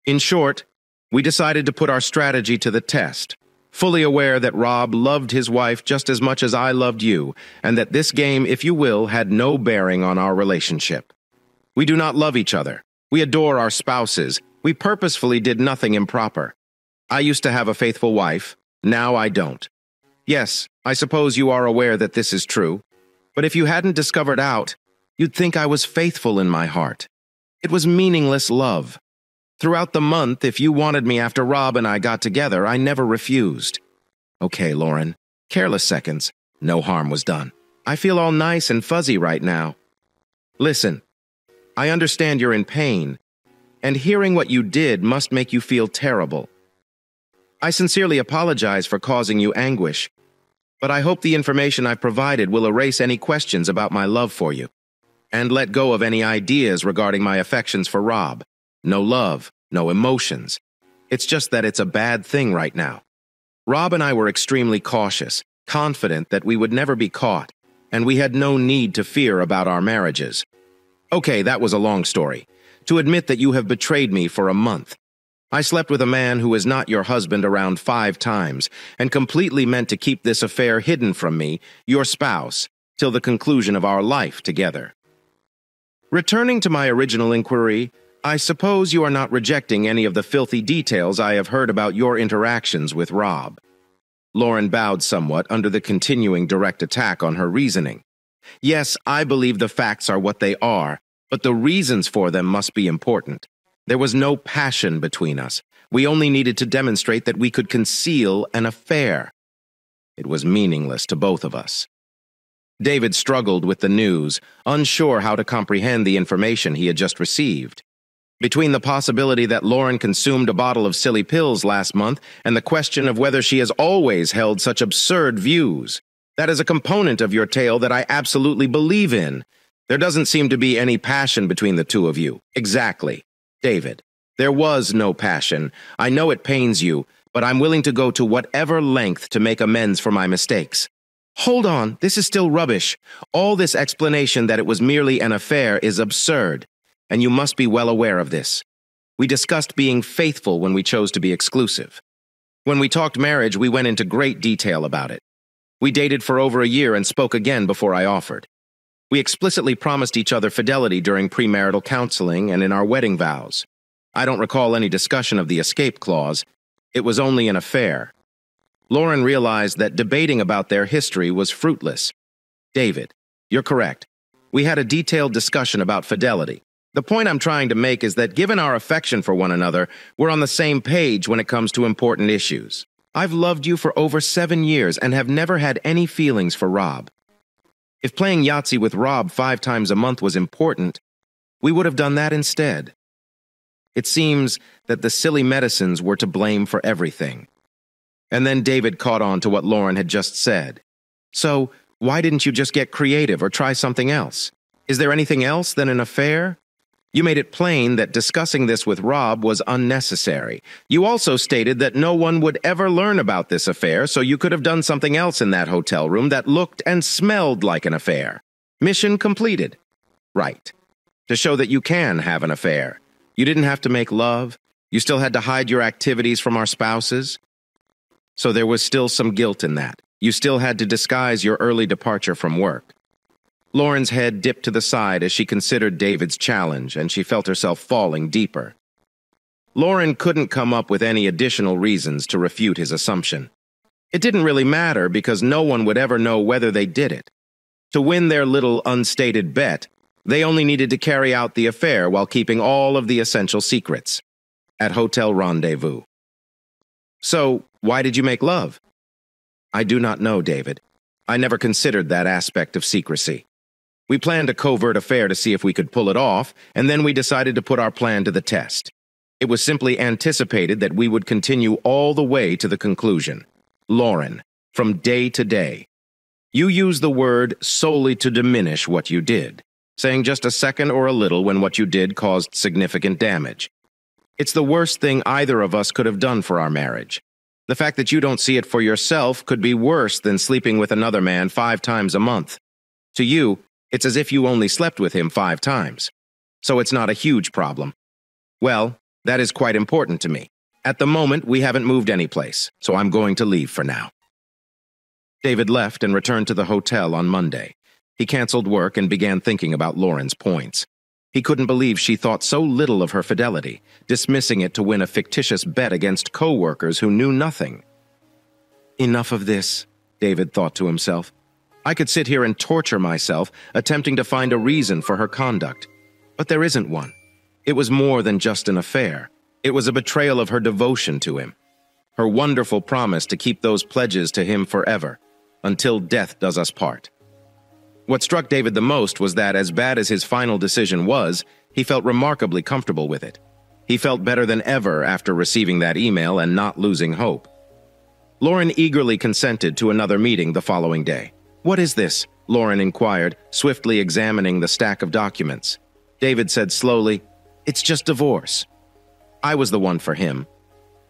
In short, we decided to put our strategy to the test, fully aware that Rob loved his wife just as much as I loved you, and that this game, if you will, had no bearing on our relationship. We do not love each other. We adore our spouses. We purposefully did nothing improper. I used to have a faithful wife. Now I don't. Yes, I suppose you are aware that this is true. But if you hadn't discovered out, you'd think I was faithful in my heart. It was meaningless love. Throughout the month, if you wanted me after Rob and I got together, I never refused. Okay, Lauren. Careless seconds. No harm was done. I feel all nice and fuzzy right now. Listen, I understand you're in pain, and hearing what you did must make you feel terrible. I sincerely apologize for causing you anguish, but I hope the information I've provided will erase any questions about my love for you, and let go of any ideas regarding my affections for Rob. No love, no emotions. It's just that it's a bad thing right now. Rob and I were extremely cautious, confident that we would never be caught, and we had no need to fear about our marriages. Okay, that was a long story. To admit that you have betrayed me for a month. I slept with a man who is not your husband around 5 times, and completely meant to keep this affair hidden from me, your spouse, till the conclusion of our life together. Returning to my original inquiry, I suppose you are not rejecting any of the filthy details I have heard about your interactions with Rob. Lauren bowed somewhat under the continuing direct attack on her reasoning. Yes, I believe the facts are what they are, but the reasons for them must be important. There was no passion between us. We only needed to demonstrate that we could conceal an affair. It was meaningless to both of us. David struggled with the news, unsure how to comprehend the information he had just received. Between the possibility that Lauren consumed a bottle of silly pills last month and the question of whether she has always held such absurd views, that is a component of your tale that I absolutely believe in. There doesn't seem to be any passion between the two of you. Exactly. David, there was no passion. I know it pains you, but I'm willing to go to whatever length to make amends for my mistakes. Hold on, this is still rubbish. All this explanation that it was merely an affair is absurd, and you must be well aware of this. We discussed being faithful when we chose to be exclusive. When we talked marriage, we went into great detail about it. We dated for over a year and spoke again before I offered. We explicitly promised each other fidelity during premarital counseling and in our wedding vows. I don't recall any discussion of the escape clause. It was only an affair. Lauren realized that debating about their history was fruitless. David, you're correct. We had a detailed discussion about fidelity. The point I'm trying to make is that given our affection for one another, we're on the same page when it comes to important issues. I've loved you for over 7 years and have never had any feelings for Rob. If playing Yahtzee with Rob 5 times a month was important, we would have done that instead. It seems that the silly medicines were to blame for everything. And then David caught on to what Lauren had just said. So, why didn't you just get creative or try something else? Is there anything else than an affair? You made it plain that discussing this with Rob was unnecessary. You also stated that no one would ever learn about this affair, so you could have done something else in that hotel room that looked and smelled like an affair. Mission completed. Right. To show that you can have an affair. You didn't have to make love. You still had to hide your activities from our spouses. So there was still some guilt in that. You still had to disguise your early departure from work. Lauren's head dipped to the side as she considered David's challenge, and she felt herself falling deeper. Lauren couldn't come up with any additional reasons to refute his assumption. It didn't really matter because no one would ever know whether they did it. To win their little unstated bet, they only needed to carry out the affair while keeping all of the essential secrets. At Hotel Rendezvous. So, why did you make love? I do not know, David. I never considered that aspect of secrecy. We planned a covert affair to see if we could pull it off, and then we decided to put our plan to the test. It was simply anticipated that we would continue all the way to the conclusion. Lauren, from day to day. You used the word solely to diminish what you did. saying just a second or a little when what you did caused significant damage. It's the worst thing either of us could have done for our marriage. The fact that you don't see it for yourself could be worse than sleeping with another man 5 times a month. To you, it's as if you only slept with him 5 times. So it's not a huge problem. Well, that is quite important to me. At the moment, we haven't moved anyplace, so I'm going to leave for now. David left and returned to the hotel on Monday. He canceled work and began thinking about Lauren's points. He couldn't believe she thought so little of her fidelity, dismissing it to win a fictitious bet against co-workers who knew nothing. Enough of this, David thought to himself. I could sit here and torture myself, attempting to find a reason for her conduct. But there isn't one. It was more than just an affair. It was a betrayal of her devotion to him. Her wonderful promise to keep those pledges to him forever, until death does us part. What struck David the most was that, as bad as his final decision was, he felt remarkably comfortable with it. He felt better than ever after receiving that email and not losing hope. Lauren eagerly consented to another meeting the following day. "What is this?" Lauren inquired, swiftly examining the stack of documents. David said slowly, "It's just divorce." I was the one for him.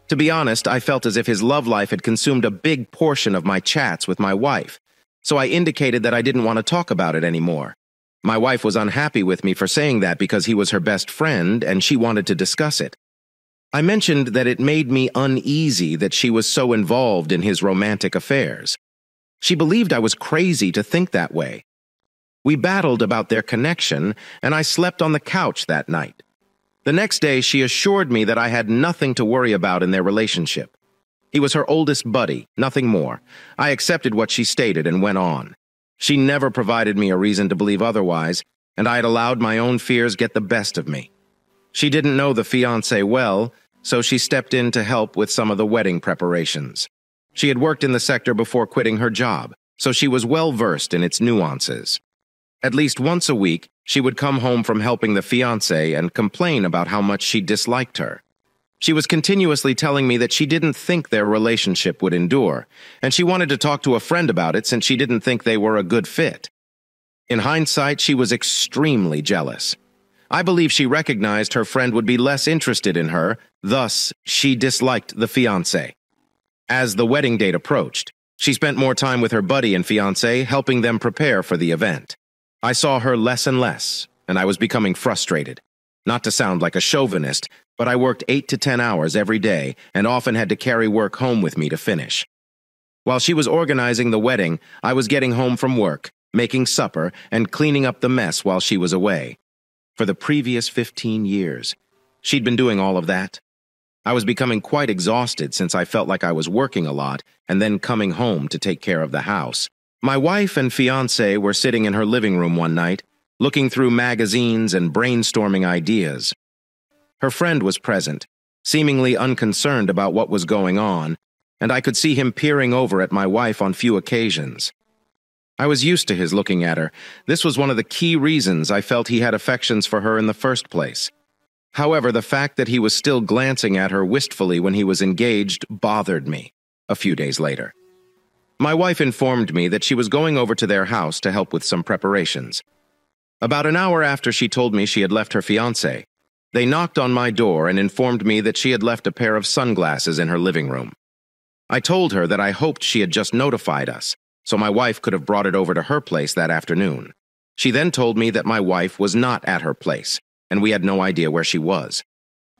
To be honest, I felt as if his love life had consumed a big portion of my chats with my wife, so I indicated that I didn't want to talk about it anymore. My wife was unhappy with me for saying that because he was her best friend and she wanted to discuss it. I mentioned that it made me uneasy that she was so involved in his romantic affairs. She believed I was crazy to think that way. We battled about their connection, and I slept on the couch that night. The next day, she assured me that I had nothing to worry about in their relationship. He was her oldest buddy, nothing more. I accepted what she stated and went on. She never provided me a reason to believe otherwise, and I had allowed my own fears get the best of me. She didn't know the fiancé well, so she stepped in to help with some of the wedding preparations. She had worked in the sector before quitting her job, so she was well versed in its nuances. At least once a week, she would come home from helping the fiancé and complain about how much she disliked her. She was continuously telling me that she didn't think their relationship would endure, and she wanted to talk to a friend about it since she didn't think they were a good fit. In hindsight, she was extremely jealous. I believe she recognized her friend would be less interested in her, thus, she disliked the fiancé. As the wedding date approached, she spent more time with her buddy and fiancé, helping them prepare for the event. I saw her less and less, and I was becoming frustrated. Not to sound like a chauvinist, but I worked 8 to 10 hours every day and often had to carry work home with me to finish. While she was organizing the wedding, I was getting home from work, making supper, and cleaning up the mess while she was away. For the previous 15 years, she'd been doing all of that. I was becoming quite exhausted since I felt like I was working a lot and then coming home to take care of the house. My wife and fiancé were sitting in her living room one night, looking through magazines and brainstorming ideas. Her friend was present, seemingly unconcerned about what was going on, and I could see him peering over at my wife on few occasions. I was used to his looking at her. This was one of the key reasons I felt he had affections for her in the first place. However, the fact that he was still glancing at her wistfully when he was engaged bothered me. A few days later, my wife informed me that she was going over to their house to help with some preparations. About an hour after she told me she had left her fiancé, they knocked on my door and informed me that she had left a pair of sunglasses in her living room. I told her that I hoped she had just notified us, so my wife could have brought it over to her place that afternoon. She then told me that my wife was not at her place, and we had no idea where she was.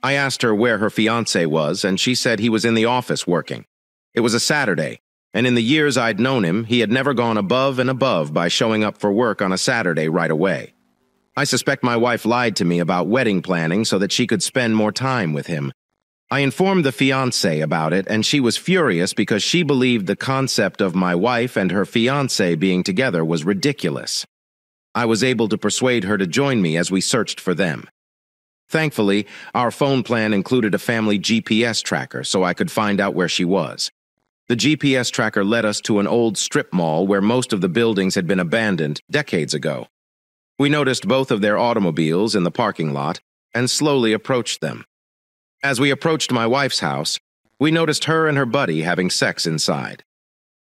I asked her where her fiancé was, and she said he was in the office working. It was a Saturday, and in the years I'd known him, he had never gone above and above by showing up for work on a Saturday right away. I suspect my wife lied to me about wedding planning so that she could spend more time with him. I informed the fiancé about it, and she was furious because she believed the concept of my wife and her fiancé being together was ridiculous. I was able to persuade her to join me as we searched for them. Thankfully, our phone plan included a family GPS tracker so I could find out where she was. The GPS tracker led us to an old strip mall where most of the buildings had been abandoned decades ago. We noticed both of their automobiles in the parking lot and slowly approached them. As we approached my wife's house, we noticed her and her buddy having sex inside.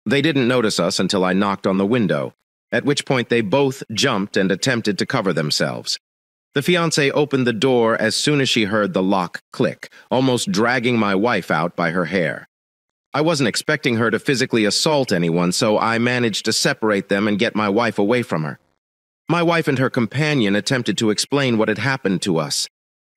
They didn't notice us until I knocked on the window, at which point they both jumped and attempted to cover themselves. The fiancé opened the door as soon as she heard the lock click, almost dragging my wife out by her hair. I wasn't expecting her to physically assault anyone, so I managed to separate them and get my wife away from her. My wife and her companion attempted to explain what had happened to us.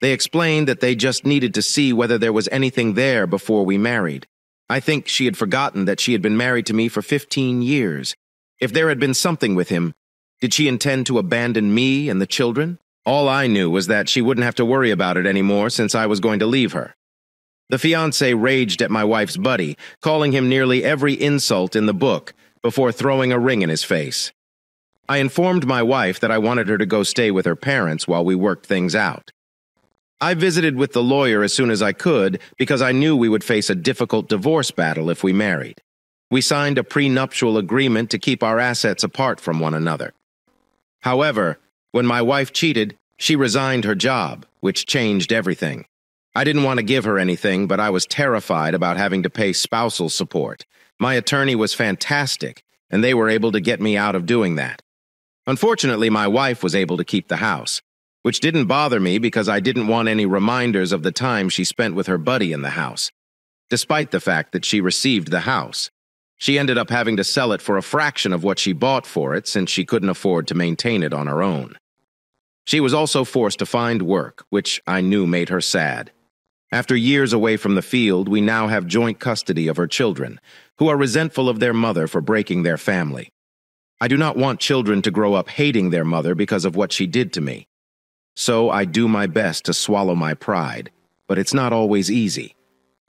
They explained that they just needed to see whether there was anything there before we married. I think she had forgotten that she had been married to me for 15 years. If there had been something with him, did she intend to abandon me and the children? All I knew was that she wouldn't have to worry about it anymore since I was going to leave her. The fiancé raged at my wife's buddy, calling him nearly every insult in the book before throwing a ring in his face. I informed my wife that I wanted her to go stay with her parents while we worked things out. I visited with the lawyer as soon as I could because I knew we would face a difficult divorce battle if we married. We signed a prenuptial agreement to keep our assets apart from one another. However, when my wife cheated, she resigned her job, which changed everything. I didn't want to give her anything, but I was terrified about having to pay spousal support. My attorney was fantastic, and they were able to get me out of doing that. Unfortunately, my wife was able to keep the house, which didn't bother me because I didn't want any reminders of the time she spent with her buddy in the house. Despite the fact that she received the house, she ended up having to sell it for a fraction of what she bought for it since she couldn't afford to maintain it on her own. She was also forced to find work, which I knew made her sad. After years away from the field, we now have joint custody of her children, who are resentful of their mother for breaking their family. I do not want children to grow up hating their mother because of what she did to me. So I do my best to swallow my pride, but it's not always easy.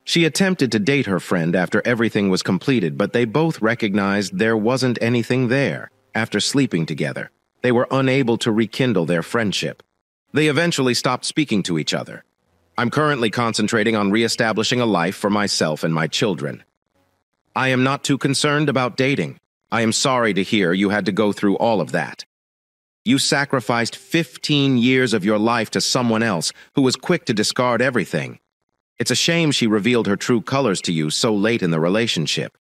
She attempted to date her friend after everything was completed, but they both recognized there wasn't anything there. After sleeping together, they were unable to rekindle their friendship. They eventually stopped speaking to each other. I'm currently concentrating on reestablishing a life for myself and my children. I am not too concerned about dating. I am sorry to hear you had to go through all of that. You sacrificed 15 years of your life to someone else who was quick to discard everything. It's a shame she revealed her true colors to you so late in the relationship.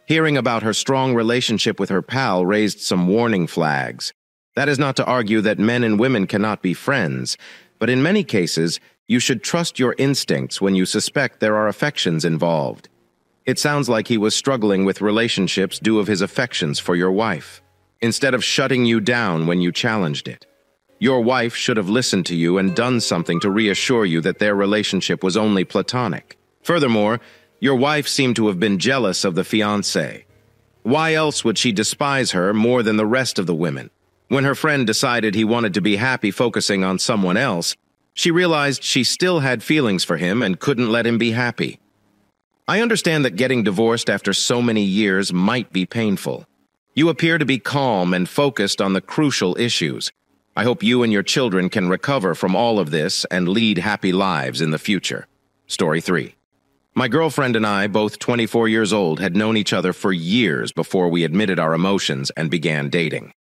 Hearing about her strong relationship with her pal raised some warning flags. That is not to argue that men and women cannot be friends, but in many cases, you should trust your instincts when you suspect there are affections involved. It sounds like he was struggling with relationships due of his affections for your wife, instead of shutting you down when you challenged it. Your wife should have listened to you and done something to reassure you that their relationship was only platonic. Furthermore, your wife seemed to have been jealous of the fiancé. Why else would she despise her more than the rest of the women? When her friend decided he wanted to be happy focusing on someone else, she realized she still had feelings for him and couldn't let him be happy. I understand that getting divorced after so many years might be painful. You appear to be calm and focused on the crucial issues. I hope you and your children can recover from all of this and lead happy lives in the future. Story 3. My girlfriend and I, both 24 years old, had known each other for years before we admitted our emotions and began dating.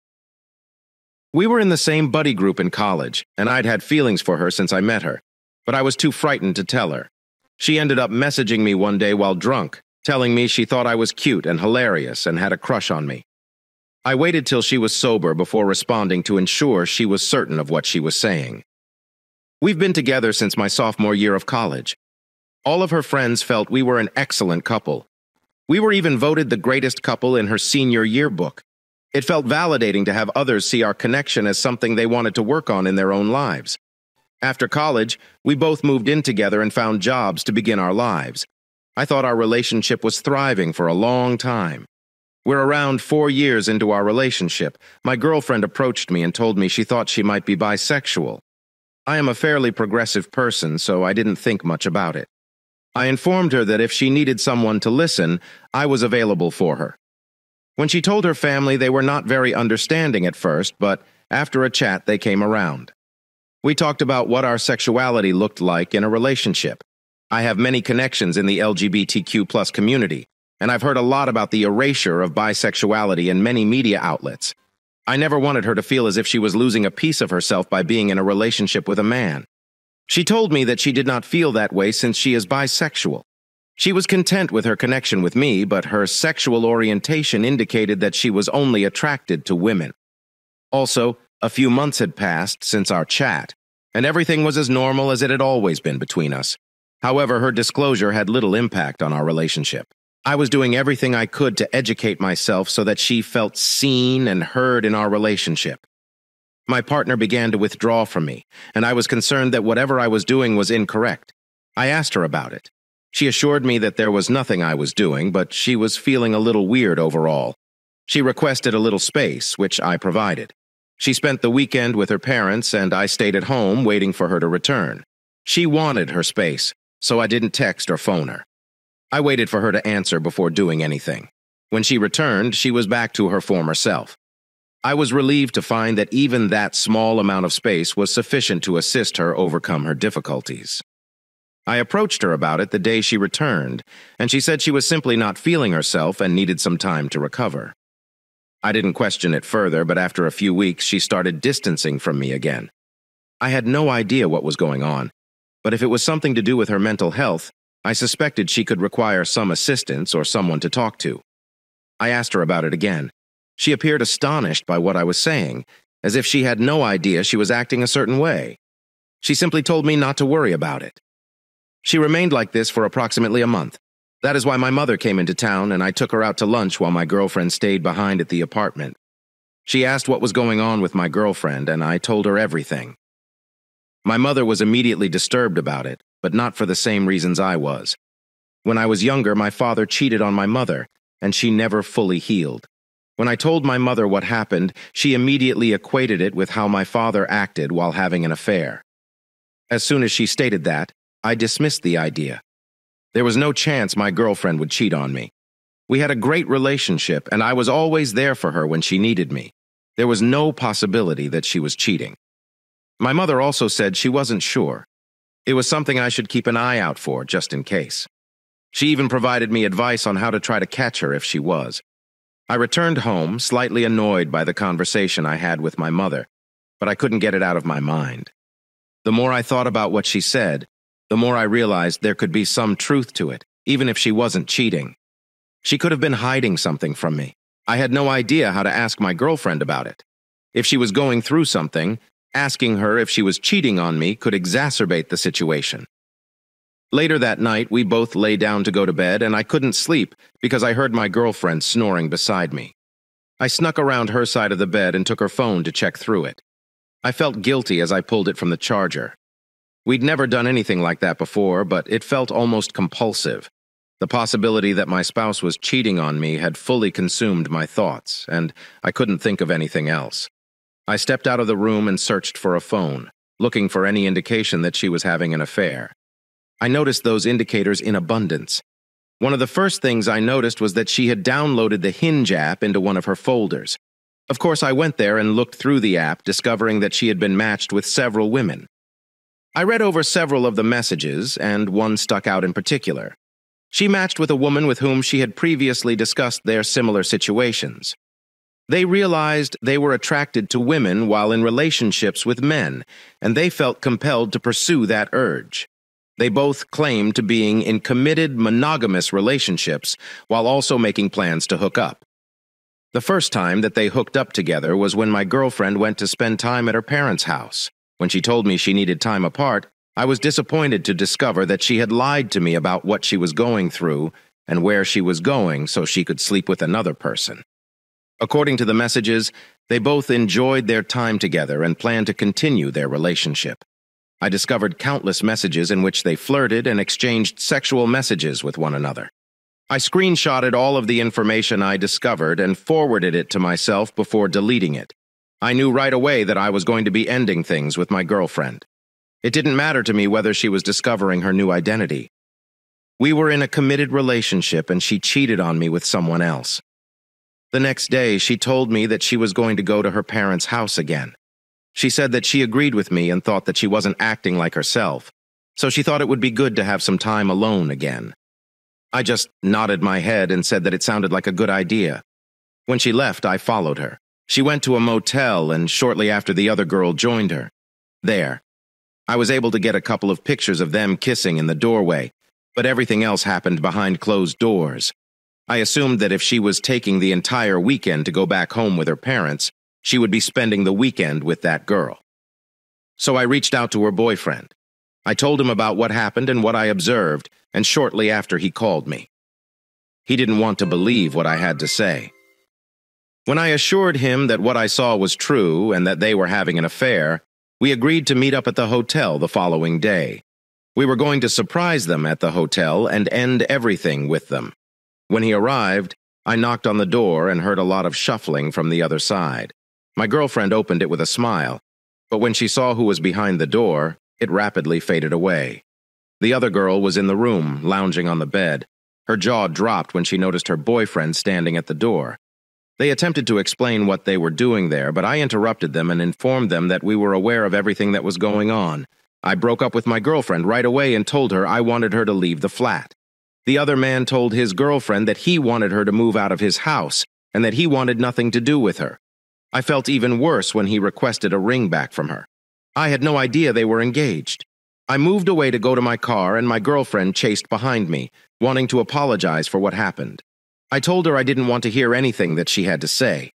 We were in the same buddy group in college, and I'd had feelings for her since I met her, but I was too frightened to tell her. She ended up messaging me one day while drunk, telling me she thought I was cute and hilarious and had a crush on me. I waited till she was sober before responding to ensure she was certain of what she was saying. We've been together since my sophomore year of college. All of her friends felt we were an excellent couple. We were even voted the greatest couple in her senior yearbook. It felt validating to have others see our connection as something they wanted to work on in their own lives. After college, we both moved in together and found jobs to begin our lives. I thought our relationship was thriving for a long time. We're around 4 years into our relationship. My girlfriend approached me and told me she thought she might be bisexual. I am a fairly progressive person, so I didn't think much about it. I informed her that if she needed someone to listen, I was available for her. When she told her family, they were not very understanding at first, but after a chat, they came around. We talked about what our sexuality looked like in a relationship. I have many connections in the LGBTQ+ community, and I've heard a lot about the erasure of bisexuality in many media outlets. I never wanted her to feel as if she was losing a piece of herself by being in a relationship with a man. She told me that she did not feel that way since she is bisexual. She was content with her connection with me, but her sexual orientation indicated that she was only attracted to women. Also, a few months had passed since our chat, and everything was as normal as it had always been between us. However, her disclosure had little impact on our relationship. I was doing everything I could to educate myself so that she felt seen and heard in our relationship. My partner began to withdraw from me, and I was concerned that whatever I was doing was incorrect. I asked her about it. She assured me that there was nothing I was doing, but she was feeling a little weird overall. She requested a little space, which I provided. She spent the weekend with her parents, and I stayed at home waiting for her to return. She wanted her space, so I didn't text or phone her. I waited for her to answer before doing anything. When she returned, she was back to her former self. I was relieved to find that even that small amount of space was sufficient to assist her overcome her difficulties. I approached her about it the day she returned, and she said she was simply not feeling herself and needed some time to recover. I didn't question it further, but after a few weeks, she started distancing from me again. I had no idea what was going on, but if it was something to do with her mental health, I suspected she could require some assistance or someone to talk to. I asked her about it again. She appeared astonished by what I was saying, as if she had no idea she was acting a certain way. She simply told me not to worry about it. She remained like this for approximately a month. That is why my mother came into town and I took her out to lunch while my girlfriend stayed behind at the apartment. She asked what was going on with my girlfriend, and I told her everything. My mother was immediately disturbed about it, but not for the same reasons I was. When I was younger, my father cheated on my mother, and she never fully healed. When I told my mother what happened, she immediately equated it with how my father acted while having an affair. As soon as she stated that, I dismissed the idea. There was no chance my girlfriend would cheat on me. We had a great relationship, and I was always there for her when she needed me. There was no possibility that she was cheating. My mother also said she wasn't sure. It was something I should keep an eye out for, just in case. She even provided me advice on how to try to catch her if she was. I returned home, slightly annoyed by the conversation I had with my mother, but I couldn't get it out of my mind. The more I thought about what she said, the more I realized there could be some truth to it, even if she wasn't cheating. She could have been hiding something from me. I had no idea how to ask my girlfriend about it. If she was going through something, asking her if she was cheating on me could exacerbate the situation. Later that night, we both lay down to go to bed, and I couldn't sleep because I heard my girlfriend snoring beside me. I snuck around her side of the bed and took her phone to check through it. I felt guilty as I pulled it from the charger. We'd never done anything like that before, but it felt almost compulsive. The possibility that my spouse was cheating on me had fully consumed my thoughts, and I couldn't think of anything else. I stepped out of the room and searched for a phone, looking for any indication that she was having an affair. I noticed those indicators in abundance. One of the first things I noticed was that she had downloaded the Hinge app into one of her folders. Of course, I went there and looked through the app, discovering that she had been matched with several women. I read over several of the messages, and one stuck out in particular. She matched with a woman with whom she had previously discussed their similar situations. They realized they were attracted to women while in relationships with men, and they felt compelled to pursue that urge. They both claimed to being in committed, monogamous relationships while also making plans to hook up. The first time that they hooked up together was when my girlfriend went to spend time at her parents' house. When she told me she needed time apart, I was disappointed to discover that she had lied to me about what she was going through and where she was going so she could sleep with another person. According to the messages, they both enjoyed their time together and planned to continue their relationship. I discovered countless messages in which they flirted and exchanged sexual messages with one another. I screenshotted all of the information I discovered and forwarded it to myself before deleting it. I knew right away that I was going to be ending things with my girlfriend. It didn't matter to me whether she was discovering her new identity. We were in a committed relationship, and she cheated on me with someone else. The next day, she told me that she was going to go to her parents' house again. She said that she agreed with me and thought that she wasn't acting like herself, so she thought it would be good to have some time alone again. I just nodded my head and said that it sounded like a good idea. When she left, I followed her. She went to a motel, and shortly after the other girl joined her. There, I was able to get a couple of pictures of them kissing in the doorway, but everything else happened behind closed doors. I assumed that if she was taking the entire weekend to go back home with her parents, she would be spending the weekend with that girl. So I reached out to her boyfriend. I told him about what happened and what I observed, and shortly after he called me. He didn't want to believe what I had to say. When I assured him that what I saw was true and that they were having an affair, we agreed to meet up at the hotel the following day. We were going to surprise them at the hotel and end everything with them. When he arrived, I knocked on the door and heard a lot of shuffling from the other side. My girlfriend opened it with a smile, but when she saw who was behind the door, it rapidly faded away. The other girl was in the room, lounging on the bed. Her jaw dropped when she noticed her boyfriend standing at the door. They attempted to explain what they were doing there, but I interrupted them and informed them that we were aware of everything that was going on. I broke up with my girlfriend right away and told her I wanted her to leave the flat. The other man told his girlfriend that he wanted her to move out of his house and that he wanted nothing to do with her. I felt even worse when he requested a ring back from her. I had no idea they were engaged. I moved away to go to my car and my girlfriend chased behind me, wanting to apologize for what happened. I told her I didn't want to hear anything that she had to say,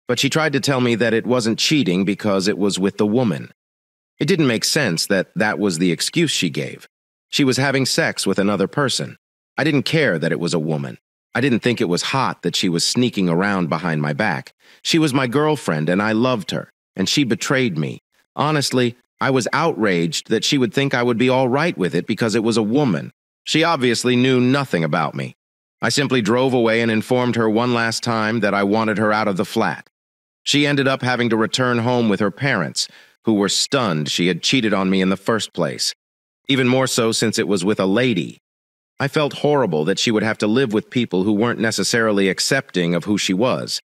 but she tried to tell me that it wasn't cheating because it was with the woman. It didn't make sense that that was the excuse she gave. She was having sex with another person. I didn't care that it was a woman. I didn't think it was hot that she was sneaking around behind my back. She was my girlfriend and I loved her, and she betrayed me. Honestly, I was outraged that she would think I would be all right with it because it was a woman. She obviously knew nothing about me. I simply drove away and informed her one last time that I wanted her out of the flat. She ended up having to return home with her parents, who were stunned she had cheated on me in the first place. Even more so since it was with a lady. I felt horrible that she would have to live with people who weren't necessarily accepting of who she was,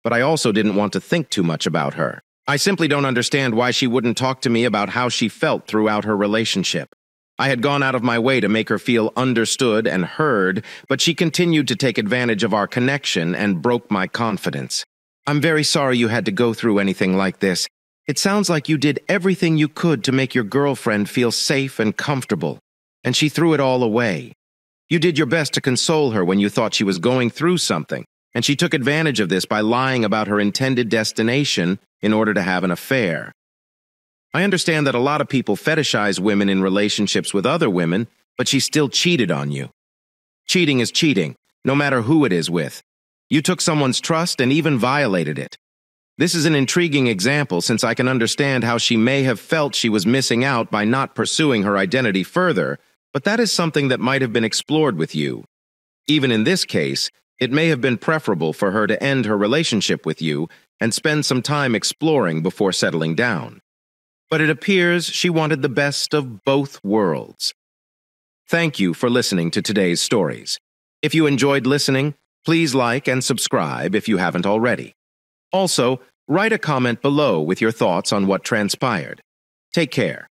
but I also didn't want to think too much about her. I simply don't understand why she wouldn't talk to me about how she felt throughout her relationship. I had gone out of my way to make her feel understood and heard, but she continued to take advantage of our connection and broke my confidence. I'm very sorry you had to go through anything like this. It sounds like you did everything you could to make your girlfriend feel safe and comfortable, and she threw it all away. You did your best to console her when you thought she was going through something, and she took advantage of this by lying about her intended destination in order to have an affair. I understand that a lot of people fetishize women in relationships with other women, but she still cheated on you. Cheating is cheating, no matter who it is with. You took someone's trust and even violated it. This is an intriguing example since I can understand how she may have felt she was missing out by not pursuing her identity further, but that is something that might have been explored with you. Even in this case, it may have been preferable for her to end her relationship with you and spend some time exploring before settling down. But it appears she wanted the best of both worlds. Thank you for listening to today's stories. If you enjoyed listening, please like and subscribe if you haven't already. Also, write a comment below with your thoughts on what transpired. Take care.